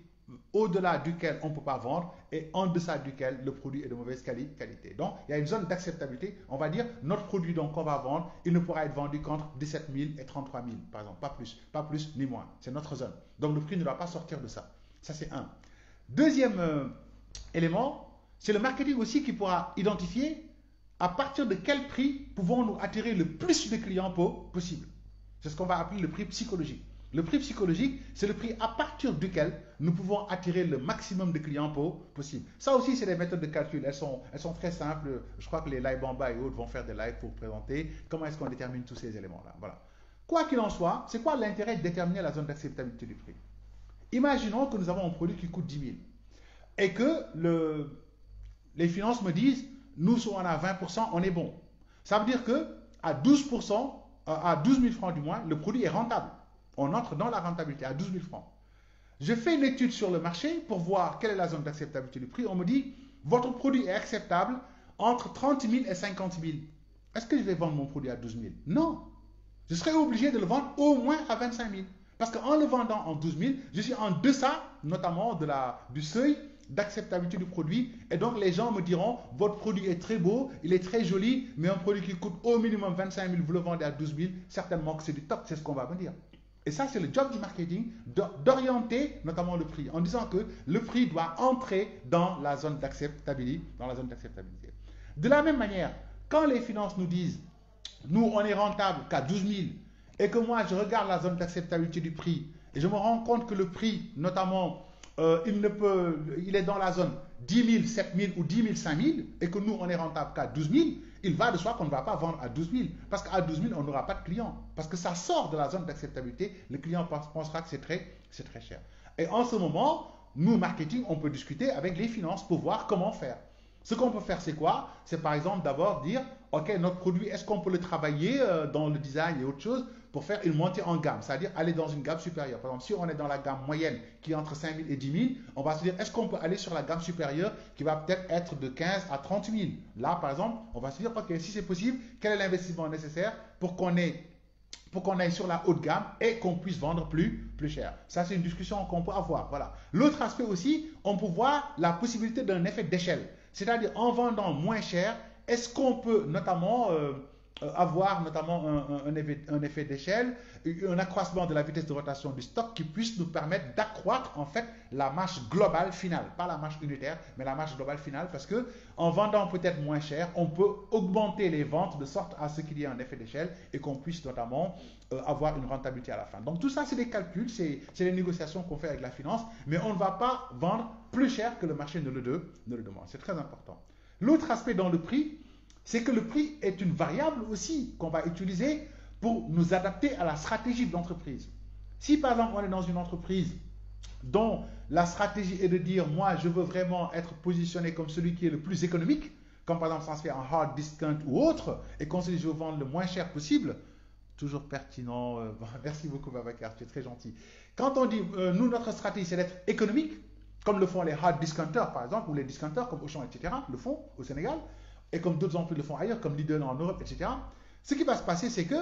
A: au-delà duquel on ne peut pas vendre et en deçà duquel le produit est de mauvaise qualité. Donc, il y a une zone d'acceptabilité. On va dire, notre produit qu'on va vendre, il ne pourra être vendu qu'entre 17 000 et 33 000, par exemple. Pas plus ni moins. C'est notre zone. Donc, le prix ne doit pas sortir de ça. Ça, c'est un. Deuxième élément, c'est le marketing aussi qui pourra identifier à partir de quel prix pouvons-nous attirer le plus de clients possible. C'est ce qu'on va appeler le prix psychologique. Le prix psychologique, c'est le prix à partir duquel nous pouvons attirer le maximum de clients possible. Ça aussi, c'est des méthodes de calcul. Elles sont très simples. Je crois que les Live Bamba et autres vont faire des lives pour présenter comment est-ce qu'on détermine tous ces éléments-là. Voilà. Quoi qu'il en soit, c'est quoi l'intérêt de déterminer la zone d'acceptabilité du prix? Imaginons que nous avons un produit qui coûte 10 000 et que les finances me disent, nous sommes à 20%, on est bon. Ça veut dire que à 12%, à 12 000 francs du moins, le produit est rentable. On entre dans la rentabilité à 12 000 francs. Je fais une étude sur le marché pour voir quelle est la zone d'acceptabilité du prix. On me dit, votre produit est acceptable entre 30 000 et 50 000. Est-ce que je vais vendre mon produit à 12 000? Non. Je serai obligé de le vendre au moins à 25 000. Parce qu'en le vendant en 12 000, je suis en deçà, notamment du seuil d'acceptabilité du produit. Et donc, les gens me diront, votre produit est très beau, il est très joli, mais un produit qui coûte au minimum 25 000, vous le vendez à 12 000, certainement que c'est du top, c'est ce qu'on va me dire. Et ça, c'est le job du marketing, d'orienter notamment le prix, en disant que le prix doit entrer dans la zone d'acceptabilité. De la même manière, quand les finances nous disent, nous, on est rentable qu'à 12 000, et que moi, je regarde la zone d'acceptabilité du prix, et je me rends compte que le prix, notamment, il est dans la zone 10 000, 7 000 ou 10 000, 5 000, et que nous, on est rentable qu'à 12 000, il va de soi qu'on ne va pas vendre à 12 000. Parce qu'à 12 000, on n'aura pas de clients. Parce que ça sort de la zone d'acceptabilité, le client pensera que c'est très cher. Et en ce moment, nous, marketing, on peut discuter avec les finances pour voir comment faire. Ce qu'on peut faire, c'est quoi? C'est par exemple d'abord dire, OK, notre produit, est-ce qu'on peut le travailler dans le design et autre chose pour faire une montée en gamme, c'est-à-dire aller dans une gamme supérieure. Par exemple, si on est dans la gamme moyenne qui est entre 5 000 et 10 000, on va se dire, est-ce qu'on peut aller sur la gamme supérieure qui va peut-être être de 15 à 30 000? Là, par exemple, on va se dire, OK, si c'est possible, quel est l'investissement nécessaire pour qu'on aille sur la haute gamme et qu'on puisse vendre plus cher. Ça, c'est une discussion qu'on peut avoir. Voilà. L'autre aspect aussi, on peut voir la possibilité d'un effet d'échelle. C'est-à-dire, en vendant moins cher, est-ce qu'on peut notamment avoir notamment un effet d'échelle, un accroissement de la vitesse de rotation du stock qui puisse nous permettre d'accroître en fait la marge globale finale, pas la marge unitaire, mais la marge globale finale, parce que en vendant peut-être moins cher, on peut augmenter les ventes de sorte à ce qu'il y ait un effet d'échelle et qu'on puisse notamment avoir une rentabilité à la fin. Donc tout ça, c'est des calculs, c'est des négociations qu'on fait avec la finance, mais on ne va pas vendre plus cher que le marché ne le demande. C'est très important. L'autre aspect dans le prix, c'est que le prix est une variable aussi qu'on va utiliser pour nous adapter à la stratégie de l'entreprise. Si par exemple on est dans une entreprise dont la stratégie est de dire moi je veux vraiment être positionné comme celui qui est le plus économique, comme par exemple ça se fait en hard discount ou autre, et qu'on se dit je veux vendre le moins cher possible, toujours pertinent, merci beaucoup Babacar, tu es très gentil. Quand on dit nous notre stratégie c'est d'être économique, comme le font les hard discounters par exemple, ou les discounters comme Auchan, etc., le font au Sénégal, et comme d'autres entreprises le font ailleurs, comme Lidl en Europe, etc., ce qui va se passer, c'est que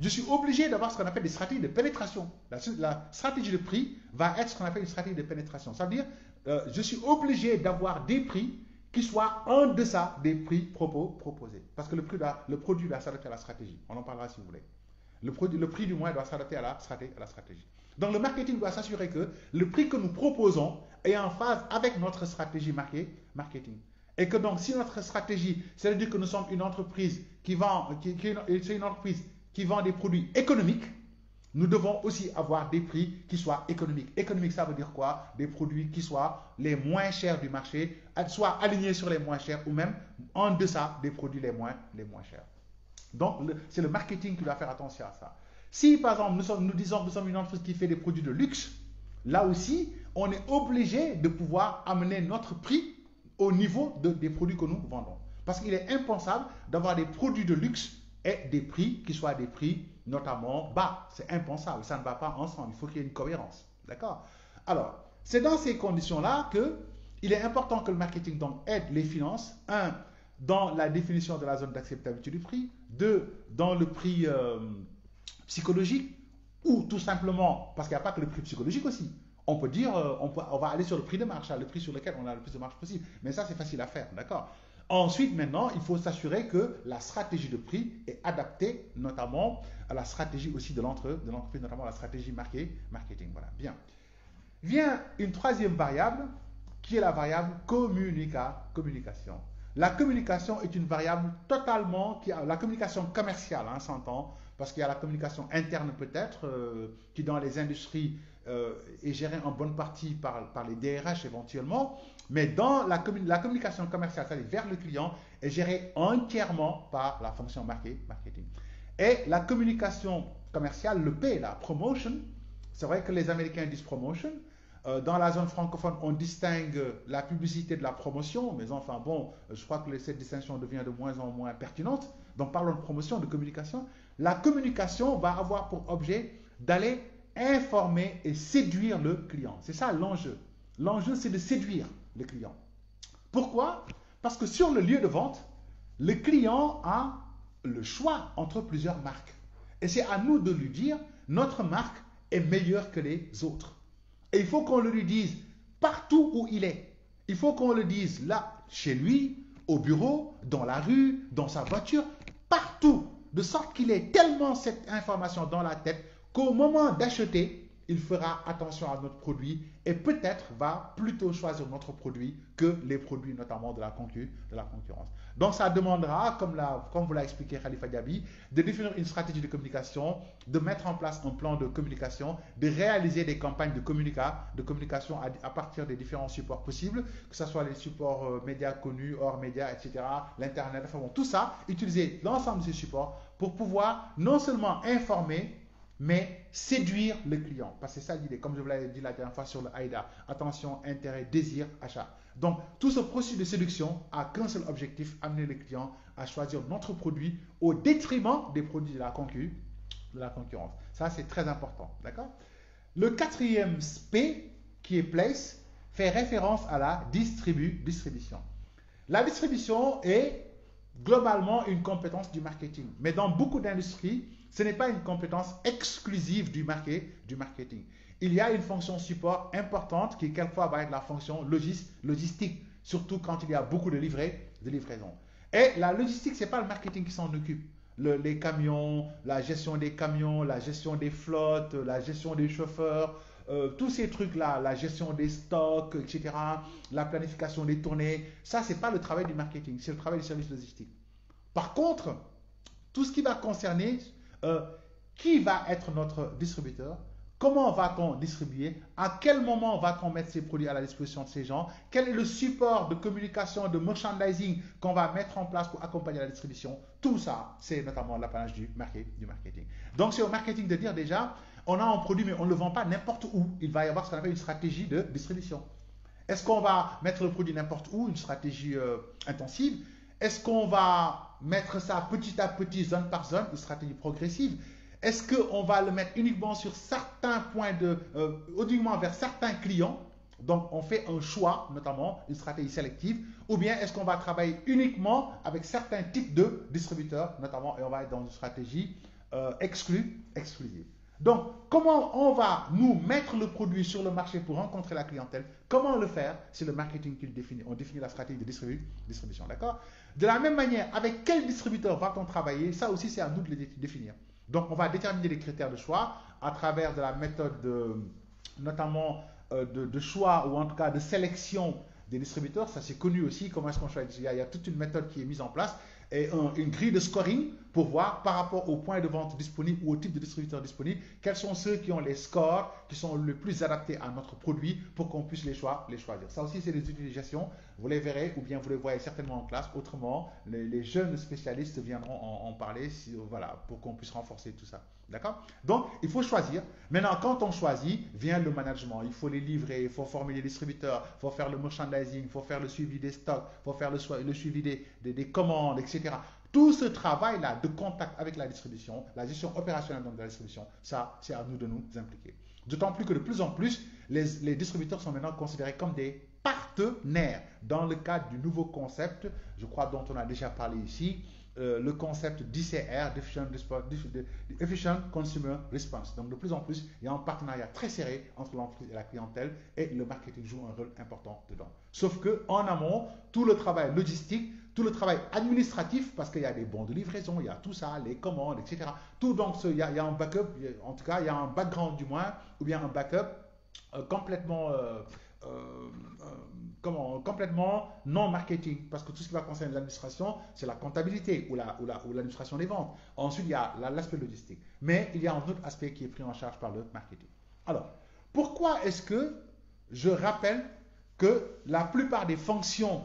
A: je suis obligé d'avoir ce qu'on appelle des stratégies de pénétration. La stratégie de prix va être ce qu'on appelle une stratégie de pénétration. Ça veut dire, je suis obligé d'avoir des prix qui soient en deçà des prix proposés. Parce que le produit doit s'adapter à la stratégie. On en parlera si vous voulez. Le prix du moins doit s'adapter à la stratégie. Donc le marketing doit s'assurer que le prix que nous proposons est en phase avec notre stratégie marketing. Et que donc, si notre stratégie, c'est-à-dire que nous sommes une entreprise qui vend des produits économiques, nous devons aussi avoir des prix qui soient économiques. Économique, ça veut dire quoi? Des produits qui soient les moins chers du marché, soit alignés sur les moins chers ou même en deçà des produits les moins chers. Donc, c'est le marketing qui doit faire attention à ça. Si, par exemple, nous disons que nous sommes une entreprise qui fait des produits de luxe, là aussi, on est obligé de pouvoir amener notre prix au niveau des produits que nous vendons. Parce qu'il est impensable d'avoir des produits de luxe et des prix qui soient des prix notamment bas. C'est impensable, ça ne va pas ensemble, il faut qu'il y ait une cohérence. D'accord? Alors, c'est dans ces conditions-là qu'il est important que le marketing donc aide les finances, dans la définition de la zone d'acceptabilité du prix, dans le prix psychologique, ou tout simplement, parce qu'il n'y a pas que le prix psychologique aussi. On peut dire, on va aller sur le prix de marche, le prix sur lequel on a le plus de marge possible. Mais ça, c'est facile à faire, d'accord? Ensuite, maintenant, il faut s'assurer que la stratégie de prix est adaptée, notamment à la stratégie aussi de l'entreprise, notamment la stratégie marketing. Voilà, bien. Vient une troisième variable, qui est la variable communication. La communication est une variable totalement, la communication commerciale, s'entend, parce qu'il y a la communication interne peut-être, qui dans les industries est gérée en bonne partie par les DRH éventuellement, mais dans la communication commerciale, c'est-à-dire vers le client, est gérée entièrement par la fonction marketing. Et la communication commerciale, le P, la promotion, c'est vrai que les Américains disent promotion. Dans la zone francophone, on distingue la publicité de la promotion, mais enfin bon, je crois que cette distinction devient de moins en moins pertinente. Donc parlons de promotion, de communication. La communication va avoir pour objet d'aller informer et séduire le client. C'est ça l'enjeu. L'enjeu, c'est de séduire le client. Pourquoi? Parce que sur le lieu de vente, le client a le choix entre plusieurs marques. Et c'est à nous de lui dire, notre marque est meilleure que les autres. Et il faut qu'on le lui dise partout où il est. Il faut qu'on le dise là, chez lui, au bureau, dans la rue, dans sa voiture, partout. De sorte qu'il ait tellement cette information dans la tête qu'au moment d'acheter, il fera attention à notre produit et peut-être va plutôt choisir notre produit que les produits notamment de la concurrence. Donc ça demandera, comme vous l'a expliqué Khalifa Diaby, de définir une stratégie de communication, de mettre en place un plan de communication, de réaliser des campagnes de communication à partir des différents supports possibles, que ce soit les supports médias connus, hors médias, etc., l'Internet, enfin bon, tout ça, utiliser l'ensemble de ces supports pour pouvoir non seulement informer, mais séduire le client. Parce que c'est ça l'idée, comme je vous l'avais dit la dernière fois sur le AIDA. Attention, intérêt, désir, achat. Donc, tout ce processus de séduction a qu'un seul objectif, amener le client à choisir notre produit au détriment des produits de la concurrence. Ça, c'est très important. D'accord? Le quatrième P, qui est place, fait référence à la distribution. La distribution est globalement une compétence du marketing. Mais dans beaucoup d'industries, ce n'est pas une compétence exclusive du marketing. Il y a une fonction support importante qui quelquefois va être la fonction logistique, surtout quand il y a beaucoup de livraisons. Et la logistique, ce n'est pas le marketing qui s'en occupe. Les camions, la gestion des camions, la gestion des flottes, la gestion des chauffeurs, tous ces trucs-là, la gestion des stocks, etc., la planification des tournées, ça, ce n'est pas le travail du marketing, c'est le travail du service logistique. Par contre, tout ce qui va concerner qui va être notre distributeur, comment va-t-on distribuer, à quel moment va-t-on mettre ces produits à la disposition de ces gens, quel est le support de communication, de merchandising qu'on va mettre en place pour accompagner la distribution, tout ça, c'est notamment l'apanage du marketing. Donc c'est au marketing de dire déjà, on a un produit mais on ne le vend pas n'importe où, il va y avoir ce qu'on appelle une stratégie de distribution. Est-ce qu'on va mettre le produit n'importe où, une stratégie intensive? Est-ce qu'on va mettre ça petit à petit, zone par zone, une stratégie progressive? Est-ce qu'on va le mettre uniquement sur certains points uniquement vers certains clients? Donc, on fait un choix, notamment une stratégie sélective. Ou bien, est-ce qu'on va travailler uniquement avec certains types de distributeurs, notamment, et on va être dans une stratégie exclusive. Donc, comment on va nous mettre le produit sur le marché pour rencontrer la clientèle? Comment le faire? C'est le marketing qui le définit. On définit la stratégie de distribution, d'accord? De la même manière, avec quel distributeur va-t-on travailler? Ça aussi, c'est à nous de le définir. Donc, on va déterminer les critères de choix à travers de la méthode notamment de choix ou en tout cas de sélection des distributeurs. Ça, c'est connu aussi. Comment est-ce qu'on choisit? Il y a toute une méthode qui est mise en place et une grille de scoring pour voir par rapport aux points de vente disponibles ou au type de distributeur disponible, quels sont ceux qui ont les scores qui sont le plus adaptés à notre produit pour qu'on puisse les choisir. Ça aussi, c'est des utilisations. Vous les verrez ou bien vous les voyez certainement en classe. Autrement, les jeunes spécialistes viendront en parler voilà, pour qu'on puisse renforcer tout ça. D'accord? Donc, il faut choisir. Maintenant, quand on choisit, vient le management. Il faut les livrer, il faut former les distributeurs, il faut faire le merchandising, il faut faire le suivi des stocks, il faut faire le suivi des commandes, etc. Tout ce travail-là de contact avec la distribution, la gestion opérationnelle de la distribution, ça, c'est à nous de nous impliquer. D'autant plus que de plus en plus, les distributeurs sont maintenant considérés comme des partenaires dans le cadre du nouveau concept, je crois dont on a déjà parlé ici, le concept d'ICR, Efficient Consumer Response. Donc de plus en plus, il y a un partenariat très serré entre l'entreprise et la clientèle et le marketing joue un rôle important dedans. Sauf qu'en amont, tout le travail logistique, tout le travail administratif, parce qu'il y a des bons de livraison, il y a tout ça, les commandes, etc. Tout donc, il y a un backup, en tout cas, il y a un background du moins, ou bien un backup complètement complètement non marketing, parce que tout ce qui va concerner l'administration, c'est la comptabilité ou l'administration des ventes. Ensuite, il y a l'aspect logistique. Mais il y a un autre aspect qui est pris en charge par le marketing. Alors, pourquoi est-ce que je rappelle que la plupart des fonctions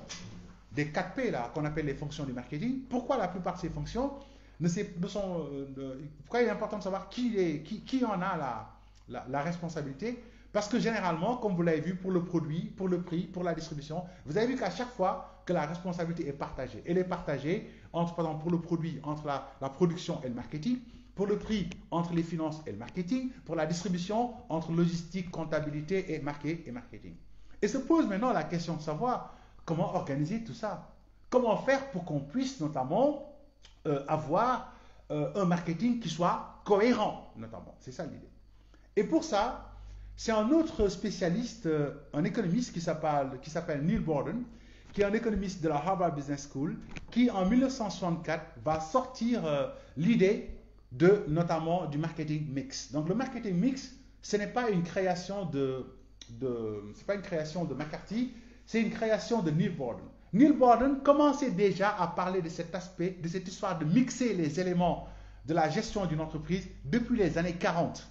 A: des 4P là, qu'on appelle les fonctions du marketing, pourquoi la plupart de ces fonctions pourquoi il est important de savoir qui en a la responsabilité? Parce que généralement, comme vous l'avez vu, pour le produit, pour le prix, pour la distribution, vous avez vu qu'à chaque fois que la responsabilité est partagée, elle est partagée entre, par exemple, pour le produit, entre la production et le marketing, pour le prix, entre les finances et le marketing, pour la distribution, entre logistique, comptabilité et marketing. Et se pose maintenant la question de savoir comment organiser tout ça. Comment faire pour qu'on puisse notamment avoir un marketing qui soit cohérent, notamment. C'est ça l'idée. Et pour ça, c'est un autre spécialiste, un économiste qui s'appelle Neil Borden, qui est un économiste de la Harvard Business School, qui en 1964 va sortir notamment du marketing mix. Donc le marketing mix, ce n'est pas une création c'est pas une création de McCarthy, c'est une création de Neil Borden. Neil Borden commençait déjà à parler de cet aspect, de cette histoire de mixer les éléments de la gestion d'une entreprise depuis les années 40.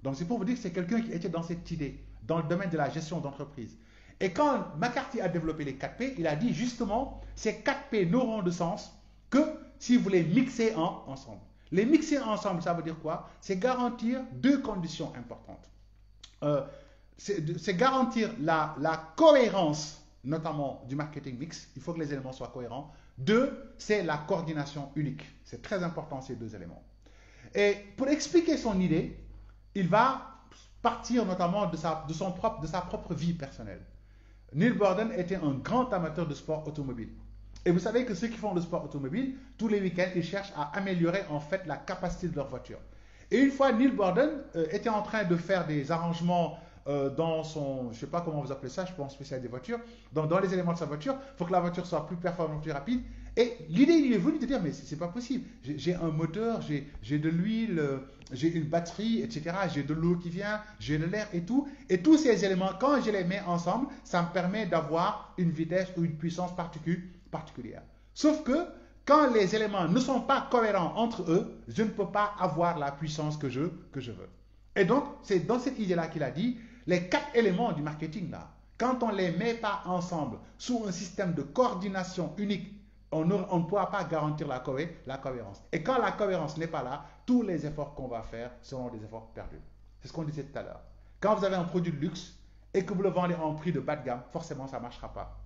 A: Donc c'est pour vous dire que c'est quelqu'un qui était dans cette idée, dans le domaine de la gestion d'entreprise. Et quand McCarthy a développé les 4P, il a dit justement, ces 4P n'auront de sens que si vous les mixez ensemble. Les mixer ensemble, ça veut dire quoi? C'est garantir deux conditions importantes. C'est garantir la cohérence, notamment du marketing mix. Il faut que les éléments soient cohérents. Deux, c'est la coordination unique. C'est très important ces deux éléments. Et pour expliquer son idée, il va partir notamment de sa propre vie personnelle. Neil Borden était un grand amateur de sport automobile. Et vous savez que ceux qui font le sport automobile, tous les week-ends, ils cherchent à améliorer en fait la capacité de leur voiture. Et une fois, Neil Borden était en train de faire des arrangements dans son, je ne sais pas comment vous appelez ça, je pense spécialiste des voitures, dans les éléments de sa voiture, il faut que la voiture soit plus performante, plus rapide. Et l'idée, il est venu de dire, mais c'est pas possible. J'ai un moteur, j'ai de l'huile, j'ai une batterie, etc. J'ai de l'eau qui vient, j'ai de l'air et tout. Et tous ces éléments, quand je les mets ensemble, ça me permet d'avoir une vitesse ou une puissance particulière. Sauf que quand les éléments ne sont pas cohérents entre eux, je ne peux pas avoir la puissance que je veux. Et donc, c'est dans cette idée-là qu'il a dit, les 4 éléments du marketing, là, quand on ne les met pas ensemble sous un système de coordination unique, on ne pourra pas garantir la cohérence. Et quand la cohérence n'est pas là, tous les efforts qu'on va faire seront des efforts perdus. C'est ce qu'on disait tout à l'heure. Quand vous avez un produit de luxe et que vous le vendez en prix de bas de gamme, forcément, ça ne marchera pas.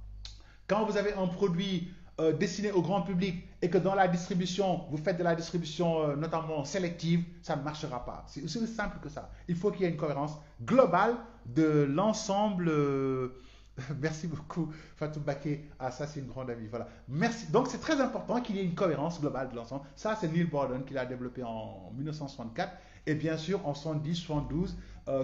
A: Quand vous avez un produit destiné au grand public et que dans la distribution, vous faites de la distribution notamment sélective, ça ne marchera pas. C'est aussi simple que ça. Il faut qu'il y ait une cohérence globale de l'ensemble. Merci beaucoup, Fatou Baké. Ah, ça, c'est une grande amie. Voilà. Merci. Donc, c'est très important qu'il y ait une cohérence globale de l'ensemble. Ça, c'est Neil Borden qui l'a développé en 1964. Et bien sûr, en 70-72,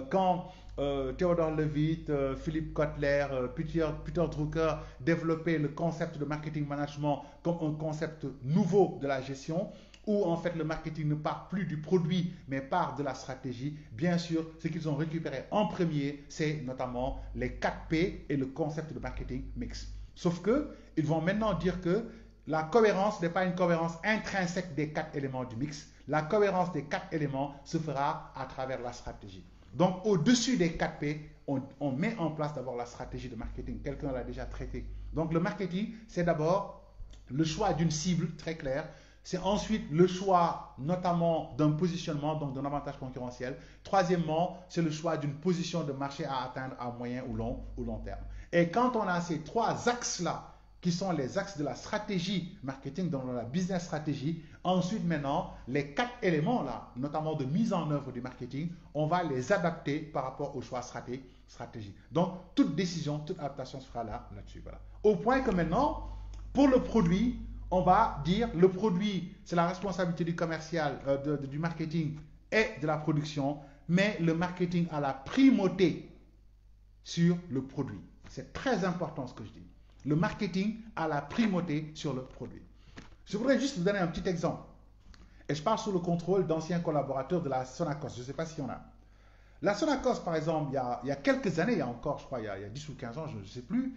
A: quand Theodore Levitt, Philippe Kotler, Peter Drucker développaient le concept de marketing management comme un concept nouveau de la gestion, où en fait le marketing ne part plus du produit, mais part de la stratégie. Bien sûr, ce qu'ils ont récupéré en premier, c'est notamment les 4P et le concept de marketing mix. Sauf que ils vont maintenant dire que la cohérence n'est pas une cohérence intrinsèque des 4 éléments du mix. La cohérence des 4 éléments se fera à travers la stratégie. Donc, au-dessus des 4P, on met en place d'abord la stratégie de marketing. Quelqu'un l'a déjà traité. Donc, le marketing, c'est d'abord le choix d'une cible très claire. C'est ensuite le choix notamment d'un positionnement, donc d'un avantage concurrentiel. Troisièmement, c'est le choix d'une position de marché à atteindre à moyen ou long terme. Et quand on a ces 3 axes-là, qui sont les axes de la stratégie marketing, dans la business stratégie, ensuite maintenant, les 4 éléments-là, notamment de mise en œuvre du marketing, on va les adapter par rapport au choix stratégie. Donc, toute décision, toute adaptation se fera là-dessus. Voilà. Au point que maintenant, pour le produit, on va dire le produit, c'est la responsabilité du commercial, du marketing et de la production, mais le marketing a la primauté sur le produit. C'est très important ce que je dis. Le marketing a la primauté sur le produit. Je voudrais juste vous donner un petit exemple. Et je parle sous le contrôle d'anciens collaborateurs de la Sonacos. Je ne sais pas s'il y en a. La Sonacos, par exemple, il y a quelques années, il y a encore, je crois, il y a 10 ou 15 ans, je ne sais plus,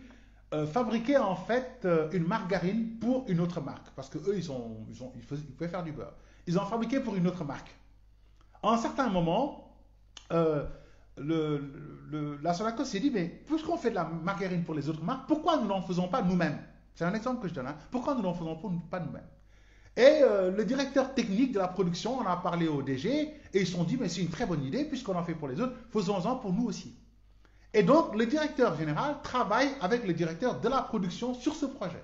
A: fabriquait en fait une margarine pour une autre marque. Parce qu'eux, ils pouvaient faire du beurre. Ils ont fabriqué pour une autre marque. À un certain moment, euh, la Sonacos s'est dit, mais puisqu'on fait de la margarine pour les autres marques, pourquoi nous n'en faisons pas nous-mêmes? C'est un exemple que je donne. Hein. Pourquoi nous n'en faisons pas nous-mêmes? Et le directeur technique de la production en a parlé au DG et ils se sont dit, mais c'est une très bonne idée, puisqu'on en fait pour les autres, faisons-en pour nous aussi. Et donc, le directeur général travaille avec le directeur de la production sur ce projet.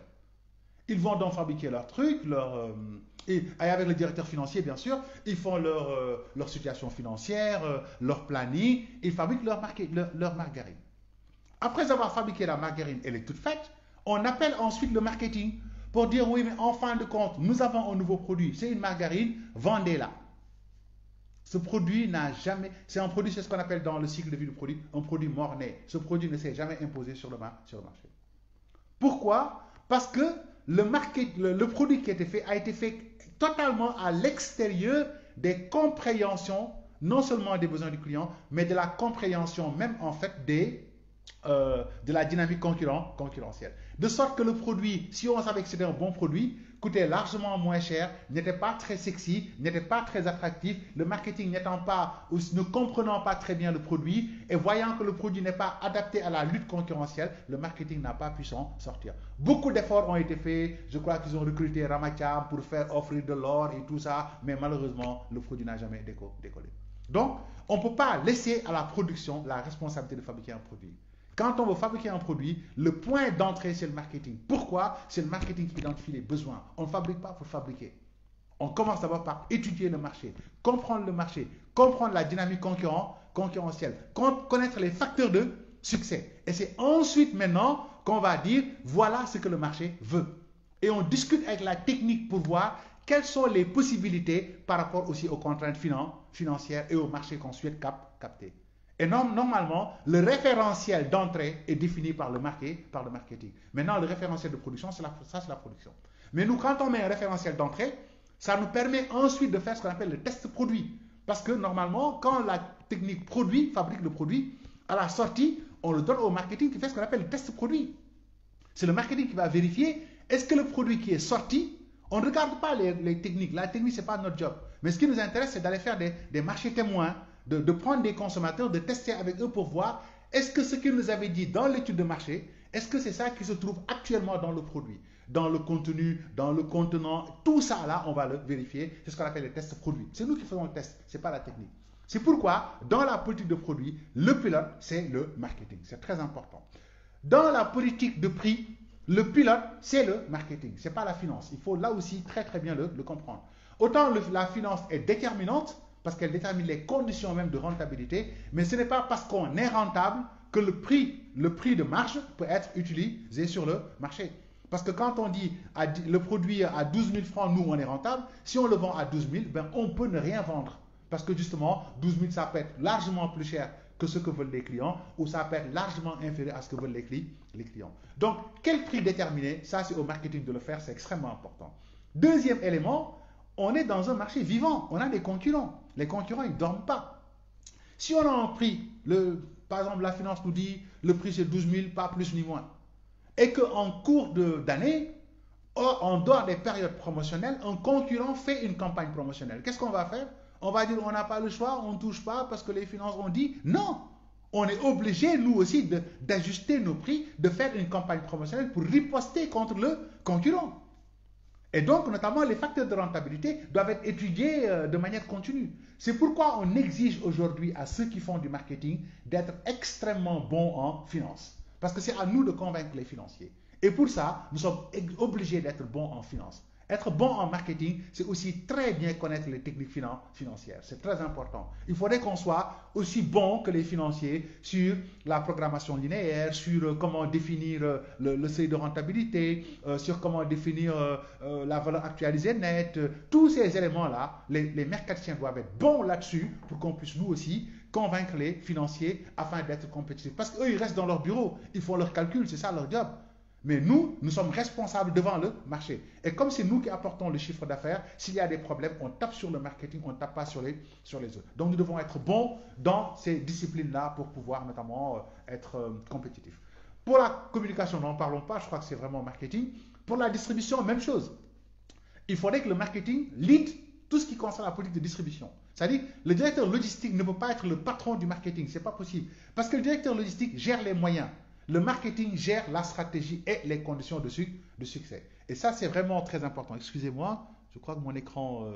A: Ils vont donc fabriquer leurs trucs, et avec le directeur financier, bien sûr, ils font leur situation financière, leur planning, ils fabriquent leur margarine. Après avoir fabriqué la margarine, elle est toute faite, on appelle ensuite le marketing pour dire oui, mais en fin de compte, nous avons un nouveau produit, c'est une margarine, vendez-la. Ce produit n'a jamais, c'est un produit, c'est ce qu'on appelle dans le cycle de vie du produit, un produit mort-né. Ce produit ne s'est jamais imposé sur le marché. Pourquoi? Parce que le produit qui a été fait totalement à l'extérieur des compréhensions, non seulement des besoins du client, mais de la compréhension même en fait de la dynamique concurrentielle. De sorte que le produit, si on savait que c'était un bon produit, coûtait largement moins cher, n'était pas très sexy, n'était pas très attractif, le marketing n'étant pas, ou ne comprenant pas très bien le produit, et voyant que le produit n'est pas adapté à la lutte concurrentielle, le marketing n'a pas pu s'en sortir. Beaucoup d'efforts ont été faits, je crois qu'ils ont recruté Ramacham pour faire offrir de l'or et tout ça, mais malheureusement, le produit n'a jamais décollé. Donc, on ne peut pas laisser à la production la responsabilité de fabriquer un produit. Quand on veut fabriquer un produit, le point d'entrée, c'est le marketing. Pourquoi? C'est le marketing qui identifie les besoins. On ne fabrique pas pour fabriquer. On commence d'abord par étudier le marché, comprendre le marché, comprendre la dynamique concurrentielle, connaître les facteurs de succès. Et c'est ensuite maintenant qu'on va dire, voilà ce que le marché veut. Et on discute avec la technique pour voir quelles sont les possibilités par rapport aussi aux contraintes financières et au marché qu'on souhaite capter. Et normalement, le référentiel d'entrée est défini par le marketing. Maintenant, le référentiel de production, c'est la production. Mais nous, quand on met un référentiel d'entrée, ça nous permet ensuite de faire ce qu'on appelle le test produit. Parce que normalement, quand la technique fabrique le produit, à la sortie, on le donne au marketing qui fait ce qu'on appelle le test produit. C'est le marketing qui va vérifier, est-ce que le produit qui est sorti, on ne regarde pas les techniques. La technique, ce n'est pas notre job. Mais ce qui nous intéresse, c'est d'aller faire des marchés témoins, de prendre des consommateurs, de tester avec eux pour voir est-ce que ce qu'ils nous avaient dit dans l'étude de marché, est-ce que c'est ça qui se trouve actuellement dans le produit, dans le contenu, dans le contenant, tout ça là, on va le vérifier. C'est ce qu'on appelle les tests produits. C'est nous qui faisons le test, ce n'est pas la technique. C'est pourquoi, dans la politique de produit, le pilote, c'est le marketing. C'est très important. Dans la politique de prix, le pilote, c'est le marketing. Ce n'est pas la finance. Il faut là aussi très très bien le comprendre. Autant la finance est déterminante, parce qu'elle détermine les conditions même de rentabilité, mais ce n'est pas parce qu'on est rentable que le prix de marge peut être utilisé sur le marché. Parce que quand on dit le produit à 12 000 francs, nous on est rentable, si on le vend à 12 000, ben, on peut ne rien vendre. Parce que justement, 12 000 ça peut être largement plus cher que ce que veulent les clients, ou ça peut être largement inférieur à ce que veulent les clients. Donc, quel prix déterminer? Ça c'est au marketing de le faire, c'est extrêmement important. Deuxième élément, on est dans un marché vivant, on a des concurrents. Les concurrents, ils ne dorment pas. Si on a un prix, par exemple, la finance nous dit le prix c'est 12 000, pas plus ni moins, et qu'en cours d'année, en dehors des périodes promotionnelles, un concurrent fait une campagne promotionnelle. Qu'est-ce qu'on va faire? On va dire on n'a pas le choix, on ne touche pas parce que les finances ont dit non. On est obligé, nous aussi, d'ajuster nos prix, de faire une campagne promotionnelle pour riposter contre le concurrent. Et donc, notamment, les facteurs de rentabilité doivent être étudiés de manière continue. C'est pourquoi on exige aujourd'hui à ceux qui font du marketing d'être extrêmement bons en finance. Parce que c'est à nous de convaincre les financiers. Et pour ça, nous sommes obligés d'être bons en finance. Être bon en marketing, c'est aussi très bien connaître les techniques financières. C'est très important. Il faudrait qu'on soit aussi bon que les financiers sur la programmation linéaire, sur comment définir le seuil de rentabilité, sur comment définir la valeur actualisée nette. Tous ces éléments-là, les mercaticiens doivent être bons là-dessus pour qu'on puisse nous aussi convaincre les financiers afin d'être compétitifs. Parce qu'eux, ils restent dans leur bureau, ils font leurs calculs, c'est ça leur job. Mais nous sommes responsables devant le marché. Et comme c'est nous qui apportons le chiffre d'affaires, s'il y a des problèmes, on tape sur le marketing, on ne tape pas sur les autres. Donc nous devons être bons dans ces disciplines-là pour pouvoir notamment être compétitifs. Pour la communication, n'en parlons pas, je crois que c'est vraiment marketing. Pour la distribution, même chose. Il faudrait que le marketing lead tout ce qui concerne la politique de distribution. C'est-à-dire, le directeur logistique ne peut pas être le patron du marketing, ce n'est pas possible. Parce que le directeur logistique gère les moyens. Le marketing gère la stratégie et les conditions de succès. Et ça, c'est vraiment très important. Excusez-moi, je crois que mon écran,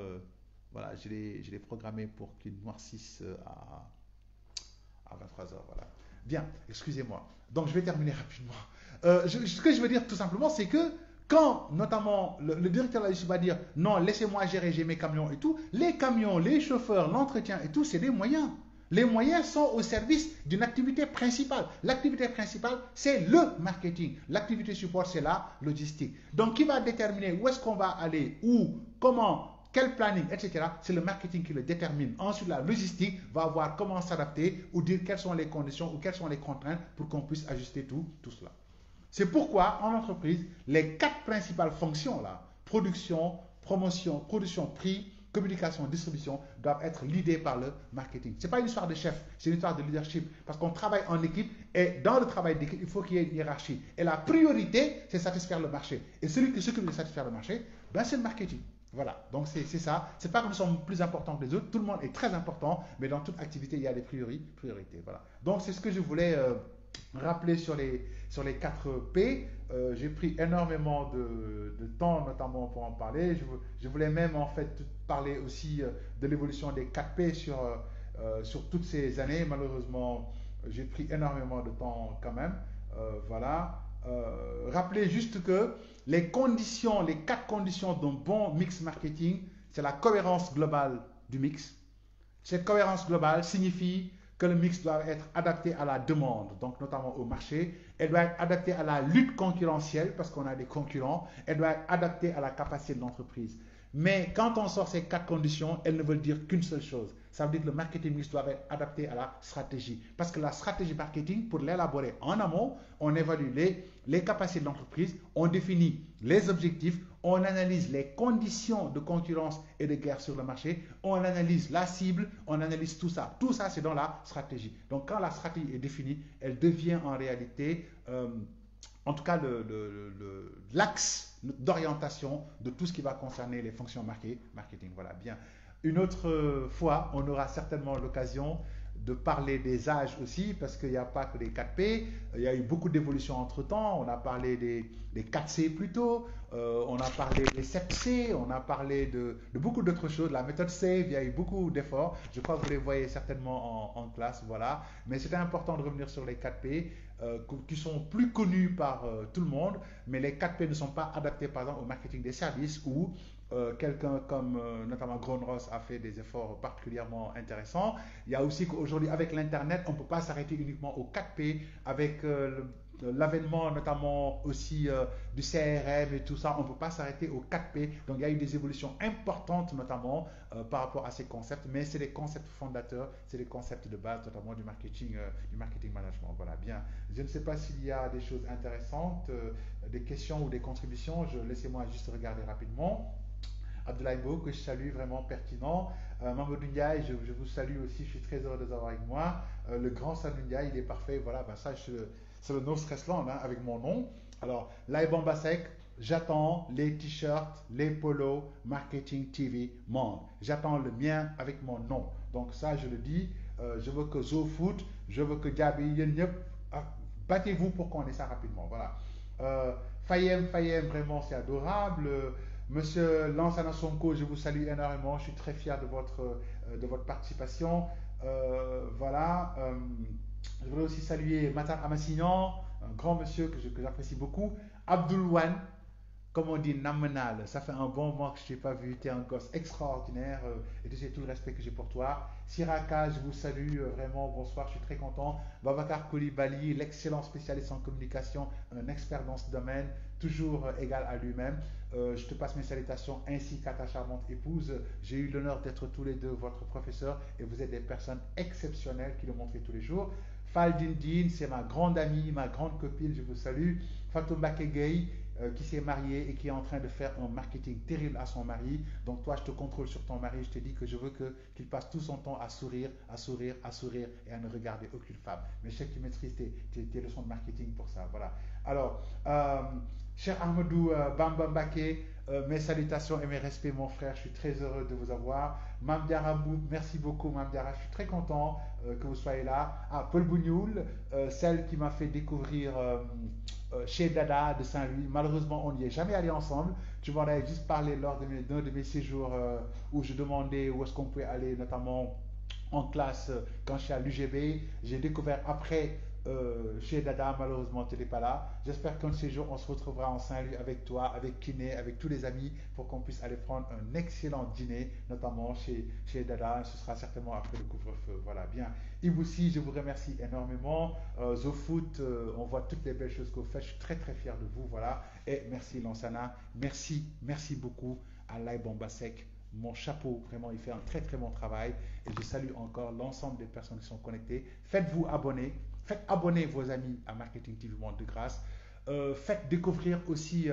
A: voilà, je l'ai programmé pour qu'il noircisse à 23 heures. Voilà. Bien, excusez-moi. Donc, je vais terminer rapidement. Ce que je veux dire tout simplement, c'est que quand, notamment, le directeur de la logistique va dire non, laissez-moi gérer, j'ai mes camions et tout, les camions, les chauffeurs, l'entretien et tout, c'est des moyens. Les moyens sont au service d'une activité principale. L'activité principale, c'est le marketing. L'activité support, c'est la logistique. Donc, qui va déterminer où est-ce qu'on va aller, où, comment, quel planning, etc. C'est le marketing qui le détermine. Ensuite, la logistique va voir comment s'adapter ou dire quelles sont les conditions ou quelles sont les contraintes pour qu'on puisse ajuster tout cela. C'est pourquoi, en entreprise, les 4 principales fonctions, là, production, promotion, production, prix, communication, distribution, doivent être leadées par le marketing. Ce n'est pas une histoire de chef, c'est une histoire de leadership. Parce qu'on travaille en équipe et dans le travail d'équipe, il faut qu'il y ait une hiérarchie. Et la priorité, c'est satisfaire le marché. Et celui qui s'occupe de satisfaire le marché, ben c'est le marketing. Voilà, donc c'est ça. C'est pas que nous sommes plus importants que les autres, tout le monde est très important, mais dans toute activité, il y a des priorités. Voilà. Donc c'est ce que je voulais rappeler sur les 4 P. J'ai pris énormément de temps, notamment pour en parler. Je voulais même en fait parler aussi de l'évolution des 4 P sur toutes ces années. Malheureusement, j'ai pris énormément de temps quand même. Voilà. Rappeler juste que les 4 conditions d'un bon mix marketing, c'est la cohérence globale du mix. Cette cohérence globale signifie que le mix doit être adapté à la demande, donc notamment au marché. Elle doit être adaptée à la lutte concurrentielle, parce qu'on a des concurrents. Elle doit être adaptée à la capacité de l'entreprise. Mais quand on sort ces 4 conditions, elles ne veulent dire qu'une seule chose. Ça veut dire que le marketing mix doit être adapté à la stratégie. Parce que la stratégie marketing, pour l'élaborer en amont, on évalue les capacités de l'entreprise, on définit les objectifs, on analyse les conditions de concurrence et de guerre sur le marché, on analyse la cible, on analyse tout ça. Tout ça, c'est dans la stratégie. Donc, quand la stratégie est définie, elle devient en réalité, en tout cas, l'axe d'orientation de tout ce qui va concerner les fonctions marketing. Voilà, bien. Une autre fois, on aura certainement l'occasion de parler des âges aussi, parce qu'il n'y a pas que les 4P, il y a eu beaucoup d'évolutions entre-temps, on a parlé des 4C plutôt, on a parlé des 7C, on a parlé de beaucoup d'autres choses, la méthode SAVE, il y a eu beaucoup d'efforts, je crois que vous les voyez certainement en classe, voilà, mais c'était important de revenir sur les 4P, qui sont plus connus par tout le monde, mais les 4P ne sont pas adaptés par exemple au marketing des services où quelqu'un comme notamment Gron Ross a fait des efforts particulièrement intéressants. Il y a aussi qu'aujourd'hui avec l'internet, on ne peut pas s'arrêter uniquement aux 4P avec l'avènement notamment aussi du CRM et tout ça, on ne peut pas s'arrêter aux 4P. Donc il y a eu des évolutions importantes notamment par rapport à ces concepts, mais c'est des concepts fondateurs, c'est des concepts de base notamment du marketing management. Voilà, bien. Je ne sais pas s'il y a des choses intéressantes, des questions ou des contributions, laissez-moi juste regarder rapidement. Abdoulaye Mbo, que je salue, vraiment pertinent. Mamadou Ndiaye, je vous salue aussi, je suis très heureux de vous avoir avec moi. Le grand Sadou Ndiaye, il est parfait, voilà, ben ça, c'est le No Stress Land hein, avec mon nom. Alors, Laïban Basek, j'attends les t-shirts, les polos, Marketing TV Monde. J'attends le mien avec mon nom. Donc ça, je le dis, je veux que ZoFoot, je veux que Diaby, Yenyep, battez-vous pour qu'on ait ça rapidement, voilà. Fayem, vraiment, c'est adorable. Monsieur Lansana Sonko, je vous salue énormément. Je suis très fier de votre participation. Voilà. Je voudrais aussi saluer Matar Amassignan, un grand monsieur que j'apprécie beaucoup. Abdoulwan, comme on dit, Namenal. Ça fait un bon moment que je ne t'ai pas vu. Tu es un gosse extraordinaire et tu sais tout le respect que j'ai pour toi. Siraka, je vous salue vraiment. Bonsoir, je suis très content. Babacar Koulibaly, l'excellent spécialiste en communication, un expert dans ce domaine, toujours égal à lui-même. Je te passe mes salutations ainsi qu'à ta charmante épouse. J'ai eu l'honneur d'être tous les deux votre professeur et vous êtes des personnes exceptionnelles qui le montrent tous les jours. Faldindine, c'est ma grande amie, ma grande copine, je vous salue. Fatou Mbake qui s'est mariée et qui est en train de faire un marketing terrible à son mari. Donc toi, je te contrôle sur ton mari, je te dis que je veux qu'il passe tout son temps à sourire, à sourire, à sourire et à ne regarder aucune femme. Mais je sais que tu maîtrises tes leçons de marketing pour ça. Voilà. Alors, cher Ahmadou Bamba Mbake, mes salutations et mes respects, mon frère. Je suis très heureux de vous avoir. Mamdiara Mbou, merci beaucoup, Mamdiara. Je suis très content que vous soyez là. Ah, Paul Bougnoul, celle qui m'a fait découvrir chez Dada de Saint-Louis. Malheureusement, on n'y est jamais allé ensemble. Tu m'en avais juste parlé lors d'un de mes séjours où je demandais où est-ce qu'on pouvait aller, notamment en classe quand je suis à l'UGB. J'ai découvert après chez Dada, malheureusement tu n'es pas là. J'espère qu'un de ces jours on se retrouvera en Saint-Louis avec toi, avec Kiné, avec tous les amis pour qu'on puisse aller prendre un excellent dîner, notamment chez Dada. Ce sera certainement après le couvre-feu. Voilà, bien. Yves aussi, je vous remercie énormément. The Foot, on voit toutes les belles choses que vous faites. Je suis très très fier de vous. Voilà. Et merci Lansana. Merci, merci beaucoup à Lai Bombasek. Mon chapeau, vraiment, il fait un très très bon travail. Et je salue encore l'ensemble des personnes qui sont connectées. Faites-vous abonner. Faites abonner vos amis à Marketing TV Monde de grâce. Faites découvrir aussi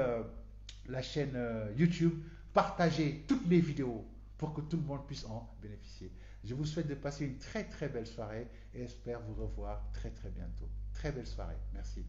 A: la chaîne YouTube. Partagez toutes les vidéos pour que tout le monde puisse en bénéficier. Je vous souhaite de passer une très très belle soirée et espère vous revoir très très bientôt. Très belle soirée. Merci.